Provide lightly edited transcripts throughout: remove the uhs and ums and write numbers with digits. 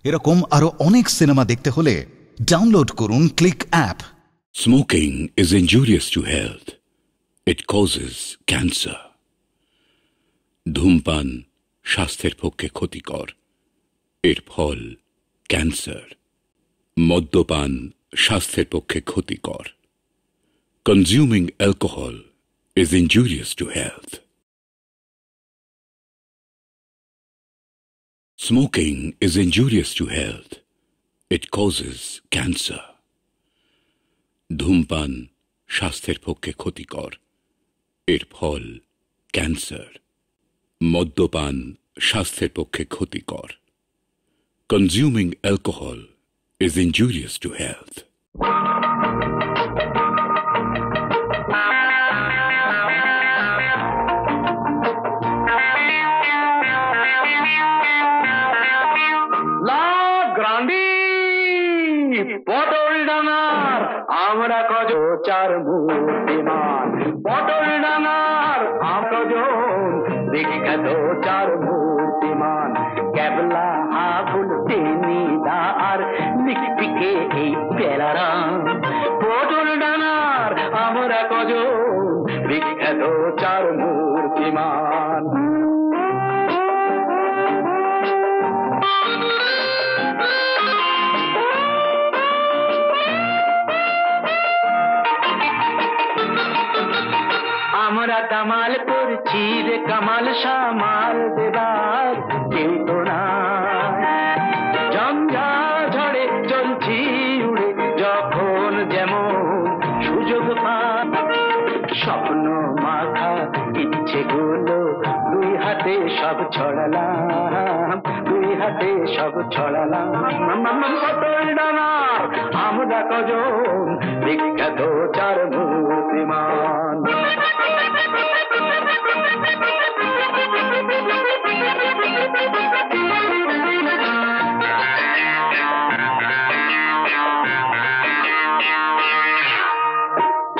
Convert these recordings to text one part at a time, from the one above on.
এরকম আরো অনেক সিনেমা দেখতে হলে ডাউনলোড করুন click app. Smoking is injurious to health. It causes cancer. ধূমপান স্বাস্থ্যের পক্ষে ক্ষতিকর, এর ফল ক্যান্সার। মদ্যপান স্বাস্থ্যের পক্ষে ক্ষতিকর। Consuming alcohol is injurious to health. Smoking is injurious to health. It causes cancer. ধূমপান স্বাস্থ্যের পক্ষে ক্ষতিকর, এর ফল ক্যান্সার। মদ্যপান স্বাস্থ্যের পক্ষে ক্ষতিকর। Consuming alcohol is injurious to health. পটল ডাঙার আমরা কজ চার মূর্তিমান, পটল ডাঙার কজন বিখ্যাত চার মূর্তিমান। ক্যাবলা হাবুল টেনিদা আর লিকপিকে এই পেলারাম। পটল ডাঙার আমরা কজন বিখ্যাত চার মূর্তিমান। আমরা কামাল করছি রে কামাল সামাল দেবার কেউ তো না। ঝঞ্ঝা ঝড়ে চলছি উড়ে যখন যেমন সুযোগ পাই। স্বপ্ন মাখা ইচ্ছে গুলো দুই হাতে সব ছড়ালাম, দুই হাতে সব ছড়ালাম। পটল ডাঙার আমরা কজন বিখ্যাত চার মূর্তিমান।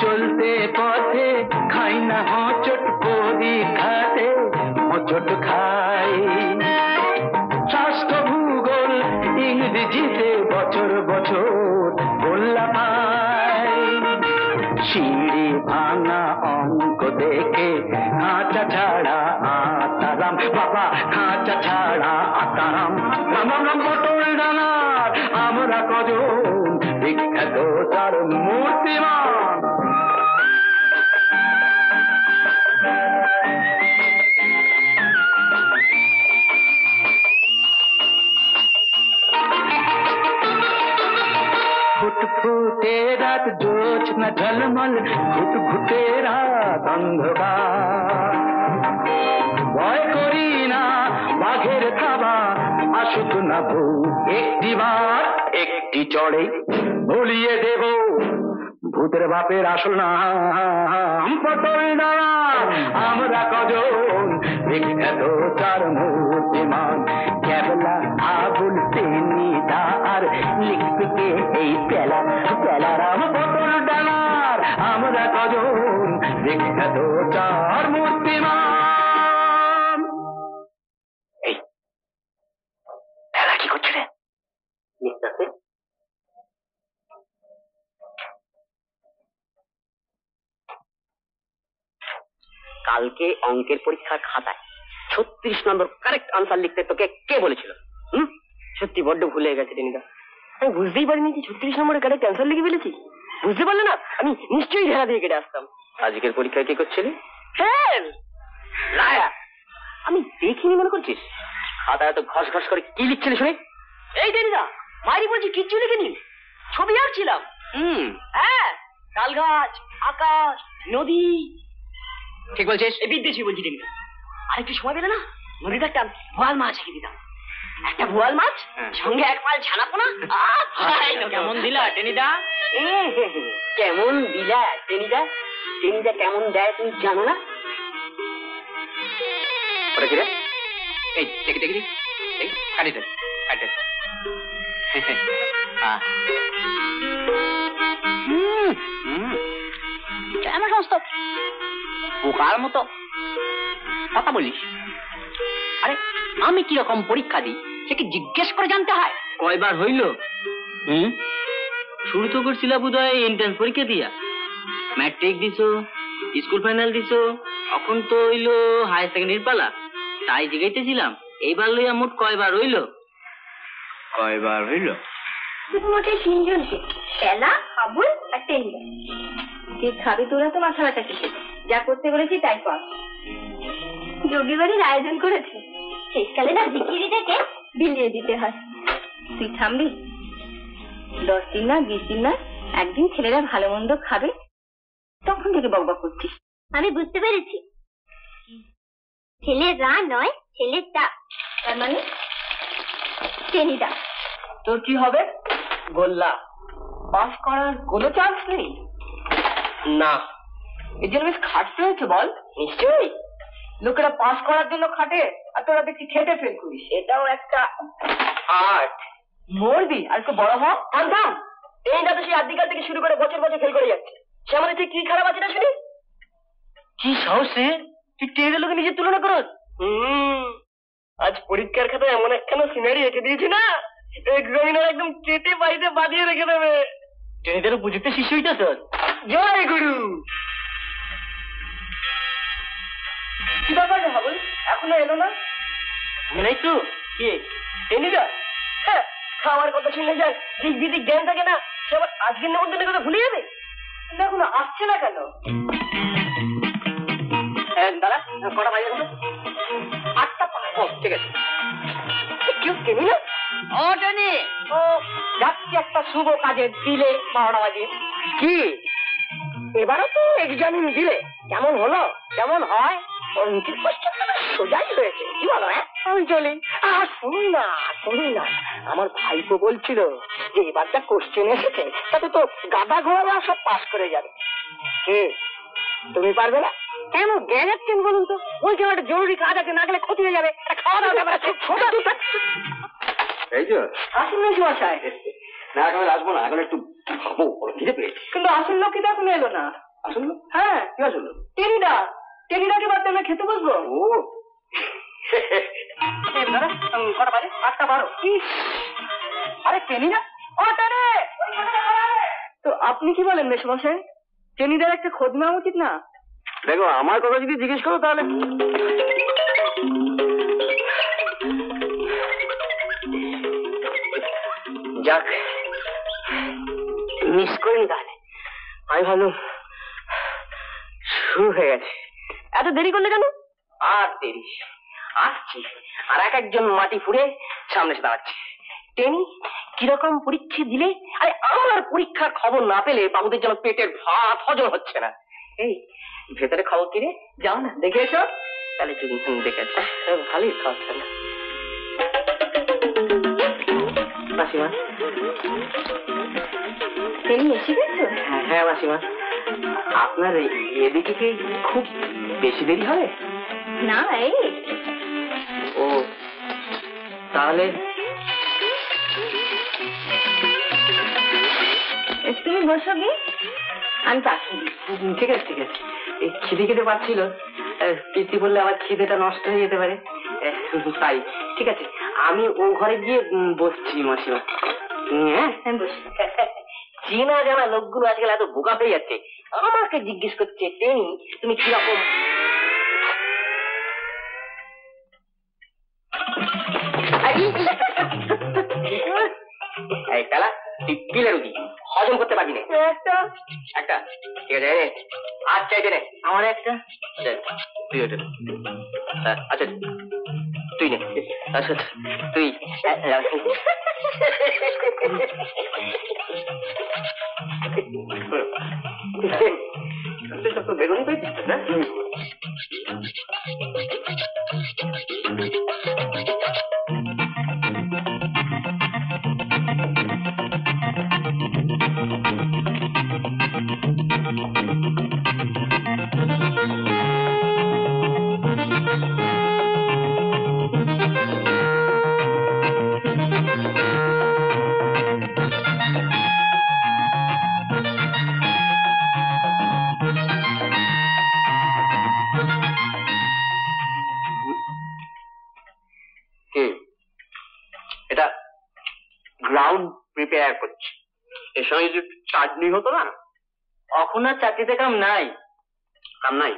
চলতে পথে খাই না হোঁচট, পরীক্ষাতে হোঁচট খাই। স্বাস্থ্য ভূগোল ইংরেজিতে বছর বছর গোল্লা পাই। সিঁড়ি ভাঙা অঙ্ক দেখে খাঁচা ছাড়া আতারাম, বাবা খাঁচা ছাড়া আতারাম। পটল ডাঙার আমরা কজন বিখ্যাত চার মূর্তিমান। ফুটফুটে রাত জোছনা ঝলমল, ঘুটঘুটে রাত অন্ধকার। ভয় করি না বাঘের খাবা, আসুক না ভূত একটিবার। একটি চড়ে ভুলিয়ে দেব ভূতের বাপের আসল নাম। পটল ডাঙার আমরা কজন বিখ্যাত চার মূর্তিমান। ক্যাবলা আবুল টেনিদা আর লিখপিকে এই পেলা পেলারাম। পটল ডাঙার আমরা কজন বিখ্যাত চার মূর্তিমান। এই পেলা কি করছে রে? লিখতেছে। কালকে অঙ্কের পরীক্ষার খাতায় 36 নম্বর কারেক্ট আনসার লিখতে তোকে কে বলেছিল? সত্যি বড্ড ভুলে গেছে টেনিদা। আমি বুঝতেই পারিনি যে 36 নম্বরে কারেক্ট আনসার লিখে ফেলেছি। বুঝতে পারলে না, আমি নিশ্চয়ই ঢেলা দিয়ে কেটে আসতাম। আজকের পরীক্ষায় কি করছিলি? ফেল লায়া। আমি দেখিনি মনে করছিস? খাতায় এত ঘস ঘস করে কি লিখছিলি শুনে? এই টেনিদা মাইরি বলছি কিচ্ছু লিখিনি, ছবি আঁকছিলাম। হ্যাঁ, তাল গাছ, আকাশ, নদী। ঠিক বলছিস? এই বিদ্বেষী বলছি টেনিদা। আর একটু সময় পেলে না নদীতে একটা বোয়াল মাছ এঁকে দিতাম। একটা বোয়াল মাছ সঙ্গে এক পাল ছানাপোনা। কেমন দিলা টেনিদা? কেমন দিলা টেনিদা? টেনিদা কেমন দেয় তুমি জানো না? ওটা কি রে? এই দেখি দেখি এই কাটিতে কাটে। কেমন সমস্ত পোকার মতো কথা বলিস? আরে আমি কিরকম পরীক্ষা দিই সে কি জিজ্ঞেস করে জানতে হয়? কয়বার হইল? শুরু তো করছিলা বোধহয় এন্ট্রান্স পরীক্ষা দিয়া, ম্যাট্রিক দিছো, স্কুল ফাইনাল দিছো, এখন তো হইলো হায়ার সেকেন্ডারির পালা। তাই জিগাইতেছিলাম এইবার লইয়া মোট কয়বার হইল? কয়বার হইল? মোটে তিনজনকে, পেলা, হাবুল আর টেন্ডার। যে খাবি তোরা তো মাথা ব্যথা কিসে, যা করতে বলেছি তাই কর। যোগীবাড়ির আয়োজন করেছে, শেষকালে না বিক্রি থেকে বিলিয়ে দিতে হয়। তুই থামবি? 10 দিন না 20 দিন না, একদিন ছেলেরা ভালো মন্দ খাবে, তখন থেকে বকবক করছিস। আমি বুঝতে পেরেছি, ছেলেরা নয় ছেলেটা, তার মানে টেনিদা। তোর কি হবে? গোল্লা পাস করার কোনো চান্স নেই? না। এর জন্য বেশ খাটতে হয়েছে বল? নিশ্চয়ই। লোকেরা পাস করার জন্য খাটে, আর তোরা দেখছি খেটে ফেল করিস। এটাও একটা আর্ট। মরবি আর একটু বড় হ। থাম, এই না তো সেই আদিকাল থেকে শুরু করে বছর বছর ফেল করে যাচ্ছে। সে আমাদের থেকে কি খারাপ আছে না শুনি? কি সাহসে তুই টেনের লোকে নিজের তুলনা করস? আজ পরীক্ষার খাতায় এমন একখানা সিনারি এঁকে দিয়েছি না, এক্সামিনার একদম কেটে বাড়িতে বাঁধিয়ে রেখে দেবে। টেনিদেরও প্রযুক্তি শিষ্য হইতেছ। জয় গুরু। কি ব্যাপার রে হাবুল, এখনো এলো না? নাই তো। কে? টেনিদা? হ্যাঁ, খাওয়ার কথা শুনলে যাক দিক দিদি জ্ঞান থাকে না, সে আবার আজকের নেমন্তন্নের কথা ভুলে যাবে। কিন্তু এখনো আসছে না কেন? দাদা কটা বাজে? 8:05। ঠিক আছে। কেউ কেনি না? ও টেনি, ও যাচ্ছি একটা শুভ কাজে, দিলে 12টা বাজে। কি এবারও তো এক্সামিন দিলে? কেমন হলো? কেমন হয়? সোজাই হয়েছে। কি বলো? আমি চলি। শুনুন না, আমার ভাইপো বলছিল যে এবার যা কোশ্চেন এসেছে তাতে তো গাদা ঘোড়া সব পাস করে যাবে। তুমি পারবে না? কেন জ্ঞান যাচ্ছেন বলুন তো? বলছি আমার একটা জরুরি কাজ আছে, না গেলে ক্ষতি হয়ে যাবে। খাওয়া দাওয়া যাবে। এই যে আসুন না মশাই। না এখন আসবো না, এখন একটু খাবো, খিদে পেয়েছি। কিন্তু আসল লোক কি এখন এলো না? আসল লোক? হ্যাঁ। কি আসল লোক? টেনিদাকে বাদ দিয়ে খেতে বসবো। ও দাদা কটা বাজে? 8:12। কি? আরে টেনিদা, ও টেনে, তো আপনি কি বলেন মেশমশাই? টেনিদার একটা খোঁজ নেওয়া উচিত না? দেখো, আমার কথা যদি জিজ্ঞেস করো তাহলে যাক, মিস করিনি তাহলে। আমি ভাবলাম শুরু হয়ে গেছে। এত দেরি করলে কেন? আর দেরি আসছি, আর একজন মাটি ফুড়ে সামনে এসে দাঁড়াচ্ছে। টেনি কিরকম পরীক্ষা দিলে? আরে আমার পরীক্ষার খবর না পেলে বাবুদের যেন পেটের ভাত হজম হচ্ছে না। এই ভেতরে খবর কি রে? যাও না, দেখে এসো। তাহলে দেখে আসো, ভালোই খাওয়াচ্ছে না। মাসিমা, এসে গেছো? হ্যাঁ মাসিমা। আপনার এদিকে কি খুব বেশি দেরি হবে? না, এই ও তাহলে তুমি বসো গিয়ে, আমি পাঠিয়ে দিই। ঠিক আছে। এই খিদে পাচ্ছিল, কীর্তি বললে আমার খিদেটা নষ্ট হয়ে যেতে পারে, তাই ঠিক আছে আমি ও ঘরে গিয়ে বসছি মাসিমা। হ্যাঁ চেনা জানা লোকগুলো আজকাল এত বোকা হয়ে যাচ্ছে, আমাকে জিজ্ঞেস করছে টেনি তুমি কিরকম। এই তালা তুই পিলে রুটি হজম করতে পারবি না? একটা ঠিক আছে, আর চাইতে নে। আমার একটা তুই ওটা। আচ্ছা তুই নে। আচ্ছা তুই বেগুনি পেয়েছিস না? রাউন্ড প্রিপেয়ার করছি। এর সঙ্গে যদি চাটনি হতো না। এখন আর চাটনিতে কাম নাই। কাম নাই?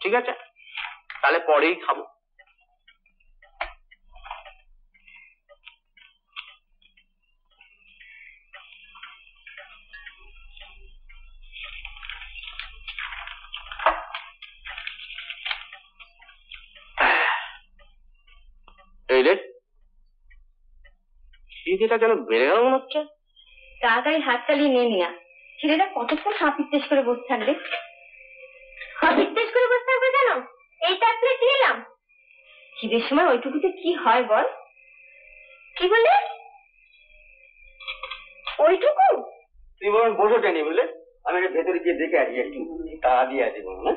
ঠিক আছে, তাহলে পরেই খাবো। এই রে, খিদেটা যেন বেড়ে গেল মনে হচ্ছে। তাড়াতাড়ি হাত চালিয়ে নিয়ে নিয়া। ছেলেটা কতক্ষণ হাপিত্তেশ করে বসে থাকবে? হাপিত্তেশ করে বসে থাকবে কেন? এই তার প্লেট দিয়ে এলাম। খিদের সময় ওইটুকুতে কি হয় বল? কি বললে? ওইটুকু? তুই বরং বসো টেনে বুঝলে, আমি ভেতরে গিয়ে দেখে আসি একটু তা দিয়ে আসি বলো না।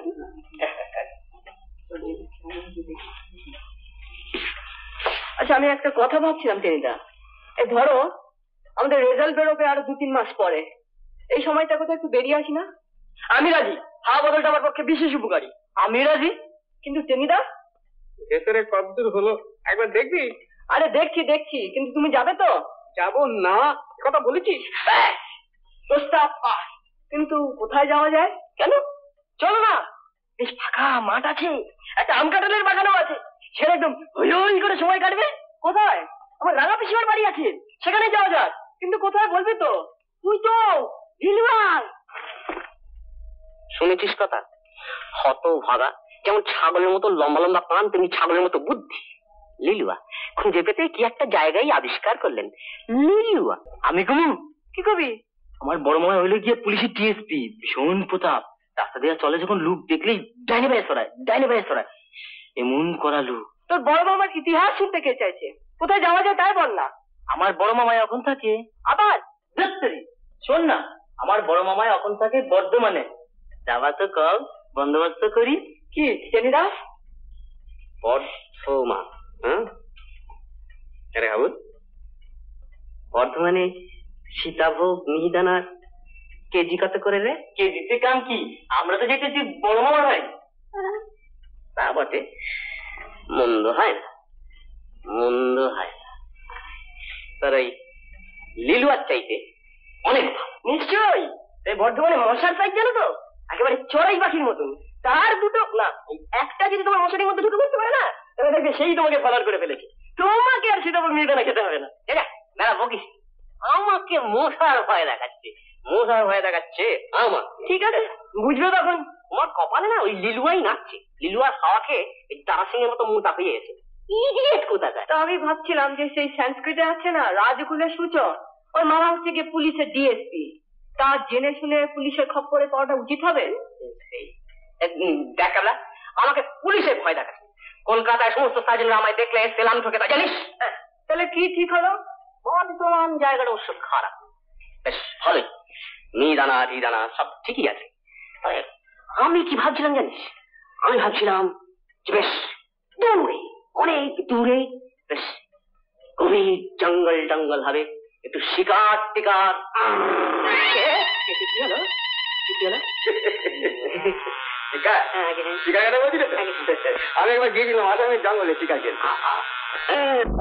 আচ্ছা, আমি একটা কথা ভাবছিলাম টেনিদা। এই ধরো আমাদের রেজাল্ট বেরোবে আরো 2-3 মাস পরে, এই সময়টা কোথাও একটু বেরিয়ে আসি না? আমি রাজি, হাওয়া বদলটা আমার পক্ষে বিশেষ উপকারী। আমি রাজি, কিন্তু টেনিদা ভেতরে কতদূর হলো একবার দেখবি? আরে দেখছি, কিন্তু তুমি যাবে তো? যাবো না কথা বলেছিস? প্রস্তাব পাস, কিন্তু কোথায় যাওয়া যায়? কেন, চলো না, বেশ ফাঁকা মাঠ আছে, একটা আম কাঁঠালের বাগানও আছে, সেটা একদম হই হই করে সময় কাটবে। কোথায়? আমার রাঙা পিসিমার বাড়ি আছে, সেখানে যাওয়া যাক। কিন্তু কোথায় বলবি তো? তুই তো রিলওয়ান। শুনেছিস কথা? হত ভাগা, যেমন ছাগলের মতো লম্বা লম্বা কান, তেমনি ছাগলের মতো বুদ্ধি। লিলুয়া খুঁজে পেতে কি একটা জায়গায় আবিষ্কার করলেন। লিলুয়া। আমি কমু কি কবি? আমার বড় মামা হইলো গিয়ে পুলিশের টিএসপি, ভীষণ প্রতাপ। রাস্তা দিয়ে চলে যখন লুক দেখলেই ডাইনে বাইরে সরায়, এমন করা লুক। তোর বড় মামার ইতিহাস শুনতে কে চাইছে? কোথায় যাওয়া যায় তাই বল না। আমার বড় মামায় এখন থাকে আবার দত্তরি। শোন না, আমার বড় মামায় এখন থাকে বর্ধমানে। যাওয়া তো কম, বন্দোবস্ত করি। কি টেনিদা? বর্ধমান? হ্যাঁ আরে বাবু, বর্ধমানে সীতাভোগ মিহিদানা কেজি কত করে রে? কেজিতে কাম কি, আমরা তো যেতেছি বড় মামার ভাই। তা বটে, মন্দ হয় না। তার ওই লিলুয়ার চাইতে অনেক ভালো। নিশ্চয়ই। এই বর্ধমানে মশার সাইজ জানো তো, একেবারে চড়াই পাখির মতন। তার দুটো না, একটা যদি তোমার মশারির মধ্যে ঢুকে পড়তে পারে না, তবে দেখবে সেই তোমাকে ফলার করে ফেলেছে। তোমাকে আর সীতাভোগ মিহিদানা খেতে হবে না। মেলা বকিস, আমাকে মশার ভয় দেখাচ্ছে আমার। ঠিক আছে, বুঝবে তখন। তোমার কপালে না ওই লিলুয়াই নাচছে। লিলুয়ার হাওয়া খেয়ে এই দারাসিং এর মতো মোটা হয়ে গেছে। ইডিয়েট কোথাকার। তা আমি ভাবছিলাম যে সেই সংস্কৃতে আছে না রাজকুলের সূচক, ওই মামা হচ্ছে গিয়ে পুলিশের ডিএসপি। তা জেনে শুনে পুলিশের খপ্পরে পাওয়াটা উচিত হবে। দেখালা আমাকে পুলিশের ভয় দেখাচ্ছে। কলকাতায় সমস্ত সার্জনরা আমায় দেখলে সেলাম ঠকে তা জানিস। তাহলে কি ঠিক হলো? বর্ধমান জায়গাটা অবশ্য খারাপ, বেশ ভালোই, মিহিদানা টিদানা সব ঠিকই আছে। আমি কি ভাবছিলাম জানিস? আমি ভাবছিলাম যে বেশ দূরে, অনেক দূরে, বেশ গভীর জঙ্গল হবে, একটু শিকার টিকার। আমি একবার গিয়েছিলাম আসামের জঙ্গলে শিকার খেতে।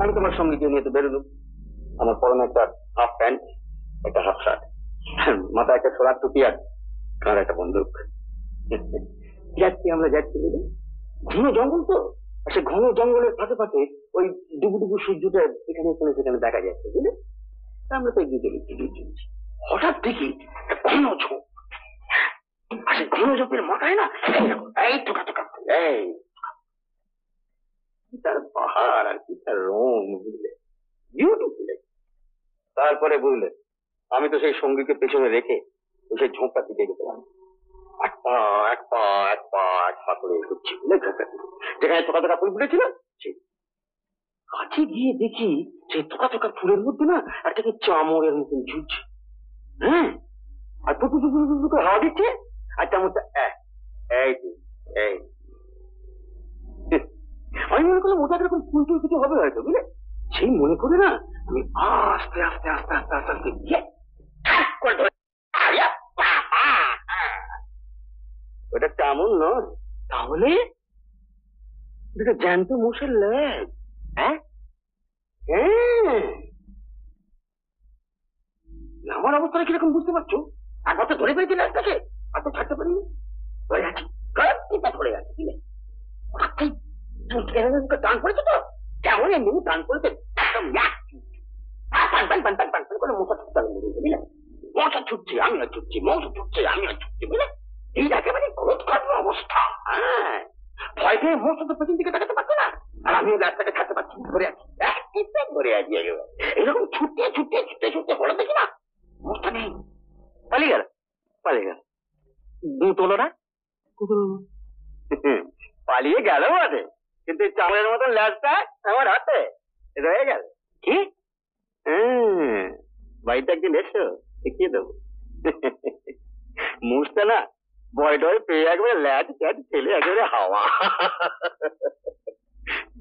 আমি তোমার সঙ্গে গিয়ে নিয়ে তো বেরোলাম। আমার পরনে একটা হাফ প্যান্ট, একটা হাফ শার্ট, মাথায় একটা সোলার টুপি আর কার একটা বন্দুক। আমরা যাচ্ছি ঘন জঙ্গল তো, সে ঘন জঙ্গলের ফাঁকে ফাঁকে ওই ডুবু সূর্যটা এখানে সেখানে দেখা যাচ্ছে, বুঝলি? আমরা তো এগিয়ে চলেছি। হঠাৎ দেখি ঘন ঝোপ, আর সে ঘন ঝোপের মাথায় না এই টোকা এই তার পাহাড় আর কি তার রং, বুঝলে, বিউটিফুল। তারপরে বুঝলে আমি তো সেই সঙ্গীকে পেছনে রেখে সেই ঝোঁকটা দিকে গেছিলাম। এক পা করে এগোচ্ছি, বুঝলে, ঝোঁকটা যেখানে টোকা ফুল ফুটেছিল কাছে গিয়ে দেখি সেই টোকা ফুলের মধ্যে না একটা চামড়ের মতন ঝুলছে। হ্যাঁ, আর টুকু হাওয়া দিচ্ছে, আর তার মধ্যে এই আমি মনে করলাম ওটা এরকম ফুল কিছু হবে হয়তো, বুঝলে। সেই মনে করে না আমি আস্তে ওটা তেমন নয়, তাহলে জ্যান্ত মোষের লেজ। হ্যাঁ, আমার অবস্থাটা কিরকম বুঝতে পারছো? একবার তো ধরে পেয়েছি লাশটাকে, আর তো ছাড়তে পারিনি। ধরে আছি, ধরে আছি, ঠিক আছে? টান পড়েছে তো, যেমন এমনি টান পড়েছে, একদম করে মশা ছুটতে বুঝলে? মশা ছুটছে, আমিও ছুটছি, মশা ছুটছে, আমিও ছুটছি, বুঝলে? এই একেবারে ক্রোধ কাটলো অবস্থা। হ্যাঁ, ভয় পেয়ে মশা তো পেছন দিকে তাকাতে পারছে না, আর আমিও রাস্তাকে ছাড়তে পারছি, ধরে আছি, ধরে আছি একেবারে। এরকম ছুটতে ছুটতে ছুটতে ছুটতে পড়ে দেখি না, মশা নেই, পালিয়ে গেল, পালিয়ে গেল। দুধ হলো না, পালিয়ে গেল বটে, কিন্তু চামড়ের মতন ল্যাজটা আমার হাতে রয়ে গেল। কি? বাড়িতে একদিন এসো, শিখিয়ে দেবো। মুসটা না বয় টয় পেয়ে একবারে ল্যাজ ট্যাজ ছেলে একেবারে হাওয়া।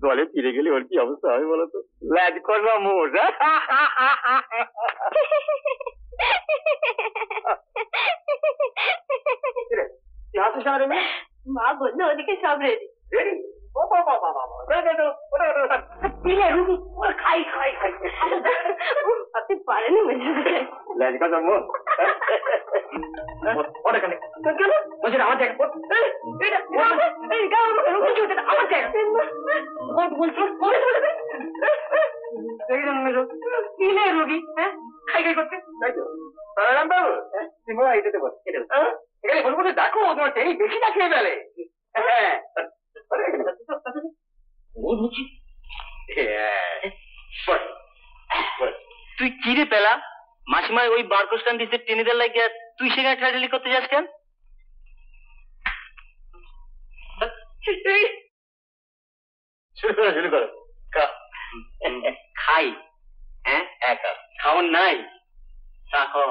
দলে ফিরে গেলে ওর কি অবস্থা হবে বলতো? ল্যাজ করবা মুস। মা বললো ওদিকে সব রেডি। আপনি পারেন রুগী, হ্যাঁ, খাই খাই করছে, তাই তো? বাবু এখানে বলবো দেখো, তোমার টেরি বেশি না খেয়ে ফেলে। তুই কি রে পেলা? মাসিমায় ওই বারকোস্টান দিতে টেনিদের লাগিয়ে তুই সেখানে ঠেলাঠেলি করতে যাস কেন? শুরু করো। খাই, হ্যাঁ, একা খাওয়ার নাই, তাকো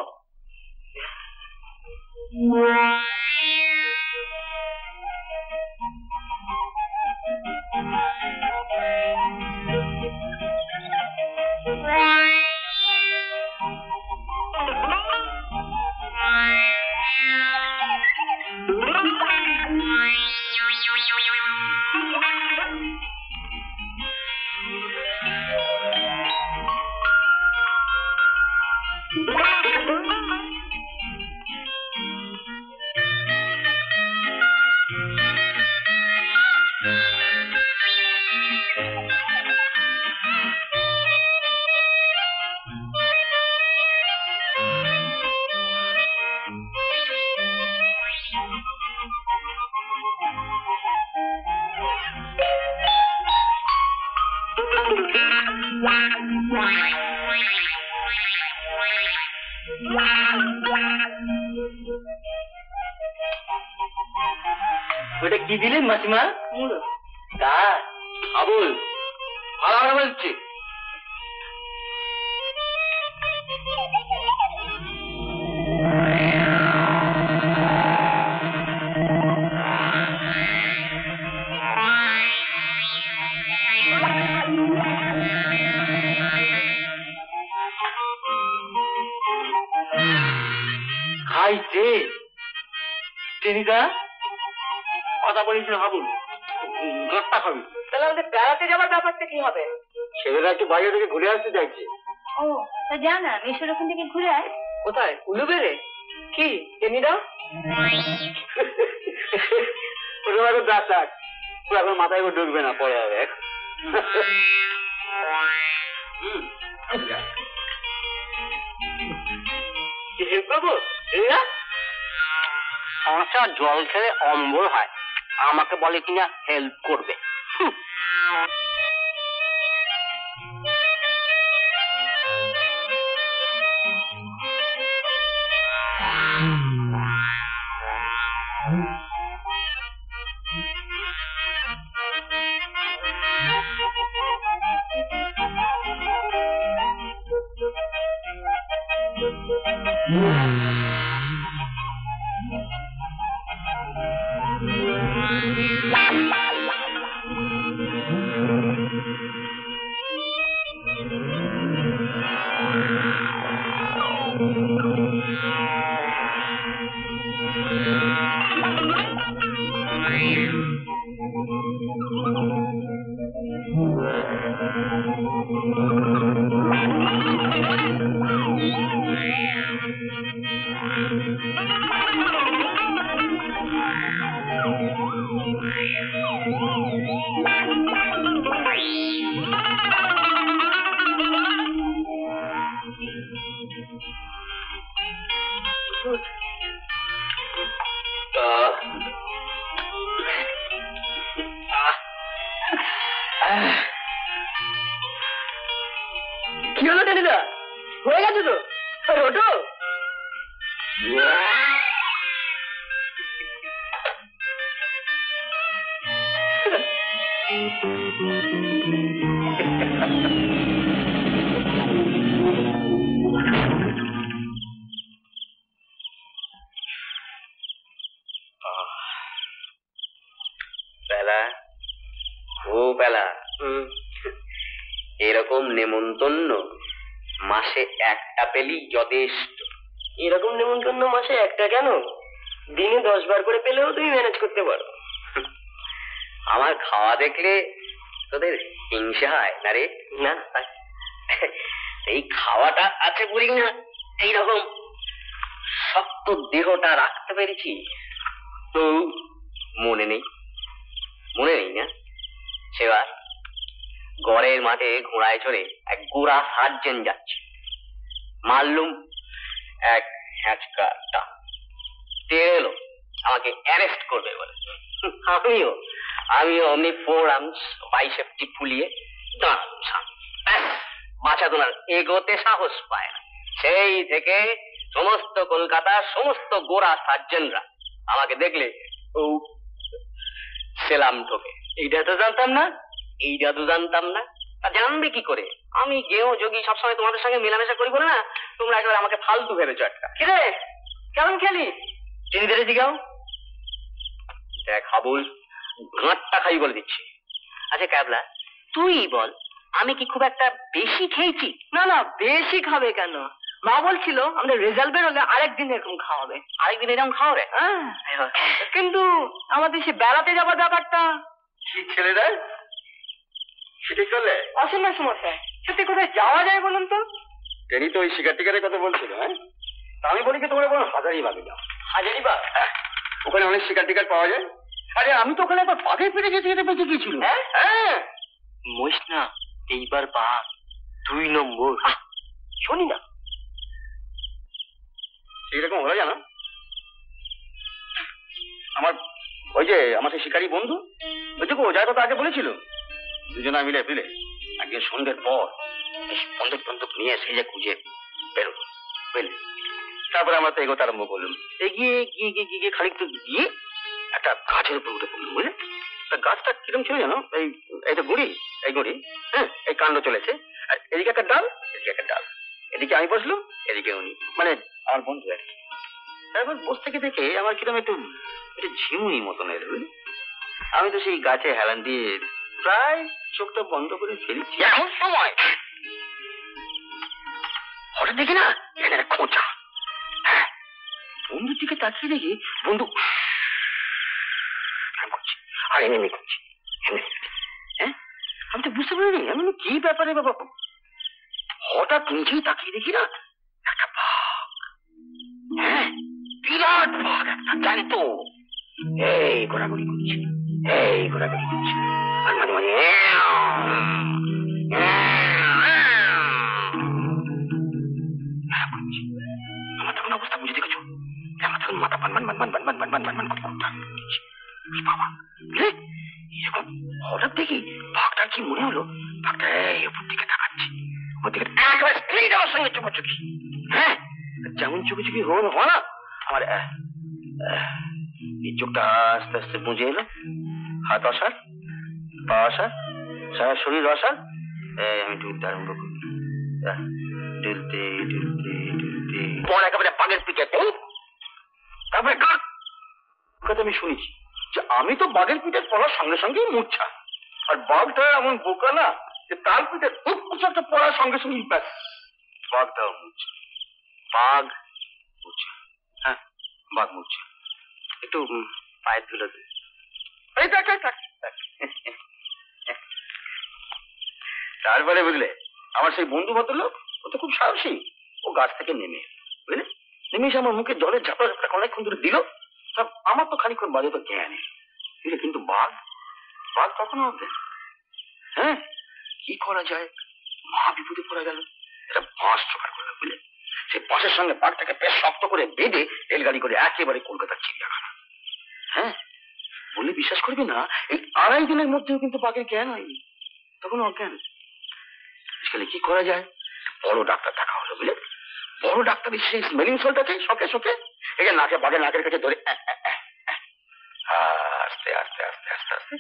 ওটা কি দিলেন মাসিমা? আবুল ভালো বলছি। খাইছে টেনিদা, কথা বলেছিল হাবুল, গট্টা খাবি। তাহলে আমাদের বেড়াতে যাওয়ার ব্যাপারটা কি হবে? ছেলেরা একটু বাইরে থেকে ঘুরে আসতে চাইছে। ও, তা যা না, মেশোর ওখান থেকে ঘুরে আয়। কোথায়? উলুবেড়ে? কি টেনিদা? এখন মাথায় ঢুকবে না, পরে হবে। সংসার জল খেলে অম্বল হয়, আমাকে বলে কিনা হেল্প করবে। Yeah. কি হলো টেনিদা, হয়ে গেছে তো? ওঠো। বেলা ও বেলা, এরকম নেমন্তন্ন মাসে একটা পেলেই যথেষ্ট। এরকম নেমন্তন্ন মাসে একটা কেন, দিনে 10 বার করে পেলেও তুমি ম্যানেজ করতে পারো। আমার খাওয়া দেখলে তোদের হিংসা হয় না রে? না, এই খাওয়াটা আছে বলি না এইরকম শক্ত দেহটা রাখতে পেরেছি। তো মনে নেই না সেবার গড়ের মাঠে ঘোড়ায় চড়ে এক গোড়া সার্জেন্ট যাচ্ছে, মারলুম এক হ্যাঁচকাটা, তেড়ে এলো আমাকে অ্যারেস্ট করবে বলে। আমিও অমনি 4 আর্মস বাইসেপটি ফুলিয়ে দাঁড়ালাম, বাঁচাদোনার এগোতে সাহস পায় না। সেই থেকে সমস্ত কলকাতার সমস্ত গোড়া সার্জেন্টরা আমাকে দেখলে ও সেলাম ঠোকে। এইটা তো জানতাম না। তা জানবে কি করে? আমি গেও যোগী সবসময় তোমাদের সঙ্গে মেলামেশা করি বলে না, তোমরা একবার আমাকে ফালতু ভেবেছো একটা। কিরে কেমন খেলি? চিনি ধরে জিগাও। দেখ হাবুল, গাঁটটা খাই বলে দিচ্ছি। আচ্ছা ক্যাবলা, তুই বল, আমি কি খুব একটা বেশি খেয়েছি? না, বেশি খাবে কেন? মা বলছিল আমাদের রেজাল্ট বের হলে আরেকদিন এরকম খাওয়াবে। আরেকদিন এরকম খাওয়াবে? কিন্তু আমাদের সে বেড়াতে যাবার ব্যাপারটা কি ছেলেরা সেটা চলে অসম্ভব সমস্যা। সত্যি কোথায় যাওয়া যায় বলুন তো? টেনি তো ওই শিকার টিকারের কথা বলছিল। হ্যাঁ, তা আমি বলি কি তোমরা কোনো হাজারিবাগে যাও। হাজারিবাগ? ওখানে অনেক শিকার টিকার পাওয়া যায়। আরে আমি তো ওখানে একবার বাঘের পেটে যেতে বেঁচে গিয়েছিল। হ্যাঁ, মহিষ না, এইবার বাঘ 2 নম্বর। শুনি না সেইরকম হলো জানো, আমার ওই যে আমার সেই শিকারী বন্ধু, ওই যে যার কথা আগে বলেছিল, দুজনে মিলে একদিন সন্ধ্যের পর বন্দুক নিয়ে সেই যে খুঁজে বেরোলো, বুঝলে? তারপরে আমরা তো এগোতে আরম্ভ করলাম। এগিয়ে খানিকটা গিয়ে একটা গাছের উপর উঠে পড়লো, বুঝলে? তা গাছটা কিরম ছিল জানো, এই তো গুড়ি, হ্যাঁ, এই কাণ্ড চলেছে, আর এদিকে একটা ডাল, এদিকে আমি বসলাম, এদিকে উনি, মানে আমার বন্ধু আর কি। তারপর বসে থেকে দেখে আমার কিরম একটু ঝিমুনি মতন এলো, বুঝলি? আমি তো সেই গাছে হেলান দিয়ে প্রায় চোখটা বন্ধ করে ফেলছি, এমন সময় হঠাৎ দেখি না এখানে একটা খোঁচা। হ্যাঁ, বন্ধুর দিকে তাকিয়ে দেখি বন্ধু করছি আর এমনি করছি। হ্যাঁ, আমি তো বুঝতে পারিনি আমি কি ব্যাপারে বাবা। হঠাৎ নিজেই তাকিয়ে দেখি না একটা বাঘ, হ্যাঁ বিরাট বাঘ একটা, জানতো এই ঘোরাঘুরি করছে আর মাঝে মাঝে আমার তখন অবস্থা বুঝে দেখেছো, আমার তখন মাথা বান বাবা, এরকম হঠাৎ দেখি বাঘটার কি মনে হলো, বাঘটা এই উপর দিকে তাকাচ্ছে, উপর দিকে একবার স্ত্রীর আমার সঙ্গে চুপাচুপি। হ্যাঁ, যেমন চুপি হওয়া না, আমার এই চোখটা আস্তে আস্তে বুঝে এলো, হাত অসার, পা অসার, সারা শরীর অসার, আমি ডুলতে আরম্ভ করি, ডুলতে পর একেবারে বাঘের পিঠে। তারপরে কথা আমি শুনেছি যে আমি তো বাঘের পিঠে পড়ার সঙ্গে সঙ্গেই মূর্ছা, আর বাঘটা এমন বোকা না যে তার পিঠে একটা পড়ার সঙ্গে সঙ্গেই ব্যাস বাঘটাও মূর্ছা। বাঘ মূর্ছা, হ্যাঁ বাঘ মূর্ছা। একটু পায়ের ধুলো দিই। তারপরে বুঝলে আমার সেই বন্ধু ভদ্রলোক, ও তো খুব সাহসী, ও গাছ থেকে নেমে, বুঝলে, নেমে এসে আমার মুখে জলের ঝাপটা অনেকক্ষণ ধরে দিল। আমার তো খানিক্ষণ বাজে তো জ্ঞান এলো, বুঝলে, কিন্তু বাঘ বাঘ তখনও অজ্ঞান। হ্যাঁ, কি করা যায়? মহা বিপদে পড়া গেল। এটা বাঁশ জোগাড় করলাম, বুঝলে? সেই বাঁশের সঙ্গে বাঘটাকে বেশ শক্ত করে বেঁধে রেলগাড়ি করে একেবারে কলকাতার চিড়িয়াখানা। হ্যাঁ, বললে বিশ্বাস করবি না, এই 2.5 দিনের মধ্যেও কিন্তু বাঘের জ্ঞান হয়নি, তখন অজ্ঞান। কি করা যায়? বড় ডাক্তার দেখা হলো, বুঝলে? বড় ডাক্তারের সেই স্মেলিং সল্ট আছে, শোকে শোকে এখানে নাকে, বাঘের নাকের কাছে ধরে আস্তে আস্তে আস্তে আস্তে আস্তে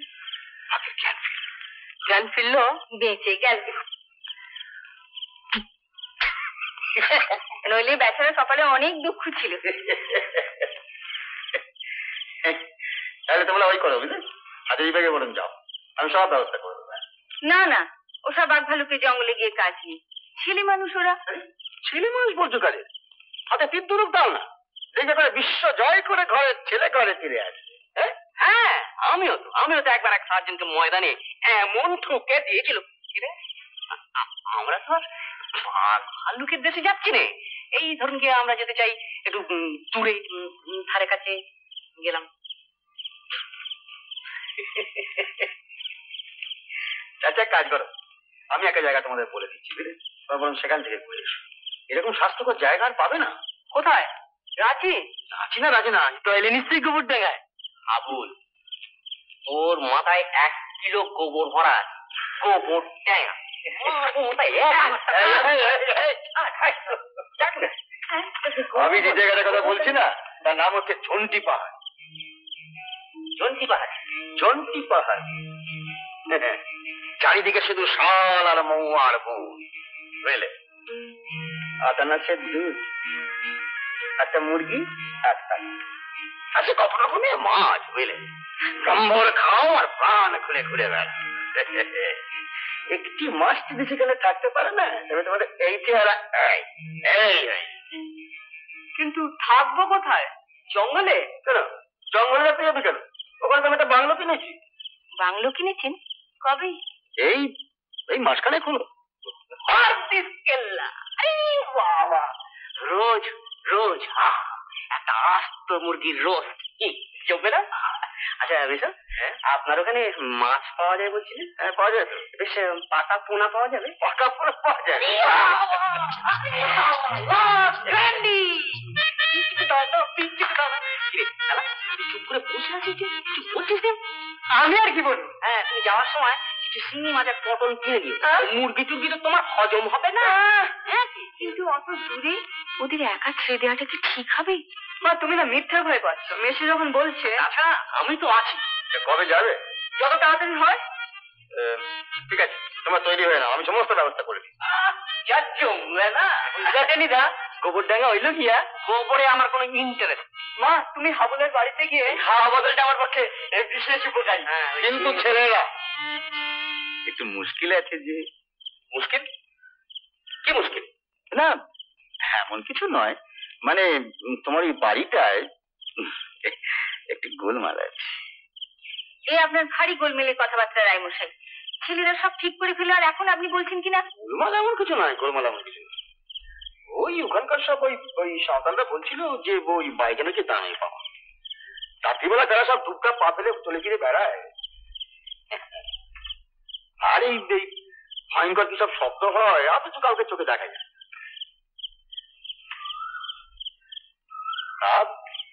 বাঘের জ্ঞান ফিরল। জ্ঞান ফিরলো, বেঁচে গেল। নইলে বেচারা কপালে অনেক দুঃখ ছিল। তাহলে তোমরা ওই করো, বুঝলে? আচ্ছা, এই ব্যাগে বলুন যাও, আমি সব ব্যবস্থা করে দেবো। না না, ওসব বাঘ ভালুকে জঙ্গলে গিয়ে কাজ নেই। ছেলে মানুষ ওরা। ছেলে মানুষ বলছো কাজে? হাতে তীর ধনুক দাও না, দেখবে করে বিশ্ব জয় করে ঘরের ছেলে ঘরে ফিরে আসবে। হ্যাঁ, আমিও তো একবার এক সার্জনকে ময়দানে এমন ঠুকে দিয়েছিল। আমরা তো আর ভাল্লুকের দেশে যাচ্ছি না। এই ধরুন গিয়ে আমরা যেতে চাই একটু দূরে, ধারে কাছে গেলাম। আচ্ছা, কাজ করো, আমি একটা জায়গা তোমাদের বলে দিচ্ছি, বুঝলে? তোমরা বরং সেখান থেকে ঘুরে এসো। এরকম স্বাস্থ্যকর জায়গা আর পাবে না। কোথায়? রাঁচি? রাঁচি না, রাঁচি না, তো এলে নিশ্চয়ই গোবর ডাঙায়। আবুল, তোর মাথায় 1 কিলো গোবর ভরা আছে। গোবর ডাঙা আমি যে জায়গাটার কথা বলছি না, তার নাম হচ্ছে ঝন্টি পাহাড়। জন্তি পাহাড়? ঝন্টি পাহাড়। চারিদিকে শুধু শাল আর মৌ আর বউ, বুঝলে? আদা নাচের দুধ, একটা মুরগি, আচ্ছা কত রকমের মাছ, বুঝলে? সম্বর খাও আর প্রাণ খুলে খুলে বেড়া। একটি মাছ যদি সেখানে থাকতে পারে না, তবে তোমাদের এই চেহারা। কিন্তু থাকবো কোথায়? জঙ্গলে? কেন জঙ্গলে যেতে যাবে কেন? ওখানে তো আমি একটা বাংলো কিনেছি। বাংলো কিনেছেন? কবে? এই এই মাঝখানে হলো। বাবা, রোজ রোজ একটা আস্ত মুরগির রোস্ট জমবে না? আচ্ছা বেশ, আপনার ওখানে মাছ পাওয়া যায় বলছিলেন? হ্যাঁ, পাওয়া যায় তো। বেশ, পাকা পোনা পাওয়া যাবে? পাকা পোনা পাওয়া যায়। চুপ করে বসে আছিস, কিছু বলছিস না? আমি আর কি বলবো? হ্যাঁ, তুমি যাওয়ার সময় কিছু শিঙি মাছের পটল কিনে দিও। মুরগি টুরগি তো তোমার হজম হবে না। কিন্তু অত দূরে ওদের একা ছেড়ে দেওয়াটা কি ঠিক হবে? মা, তুমি না মিথ্যা ভয় পাচ্ছ। মেসি যখন বলছে। আচ্ছা, আমি তো আছি। কবে যাবে? যত তাড়াতাড়ি হয়। ঠিক আছে, তোমরা তৈরি হয়ে নাও, আমি সমস্ত ব্যবস্থা করে দিই। যাচ্ছ না? টেনিদা, গোবর ডাঙ্গা হইলো কি? গোবরে আমার কোনো ইন্টারেস্ট। মা, তুমি হাবুলের বাড়িতে গিয়ে খাওয়া বদলটা আমার পক্ষে বিশেষ উপকারী। কিন্তু ছেলেরা একটু মুশকিল আছে। যে মুশকিল? কি মুশকিল? না, এমন কিছু নয়, মানে তোমার এই বাড়িটায় একটু গোলমাল আছে। এ আপনার ভারী গোলমেলে কথাবার্তা রায়মশাই। ছেলেরা সব ঠিক করে ফেলে আর এখন আপনি বলছেন কিনা? গোলমাল এমন কিছু নয়, গোলমাল এমন কিছু নয়। ওই ওখানকার সব ওই সাঁওতালরা বলছিল যে ওই বাইকে নাকি দামে পাওয়া। রাত্রিবেলা তারা সব দুপকা পা ফেলে চলে ফিরে বেড়ায়। আর এই ভয়ঙ্কর কি সব শব্দ হয়, অথচ কাউকে চোখে দেখা যায়।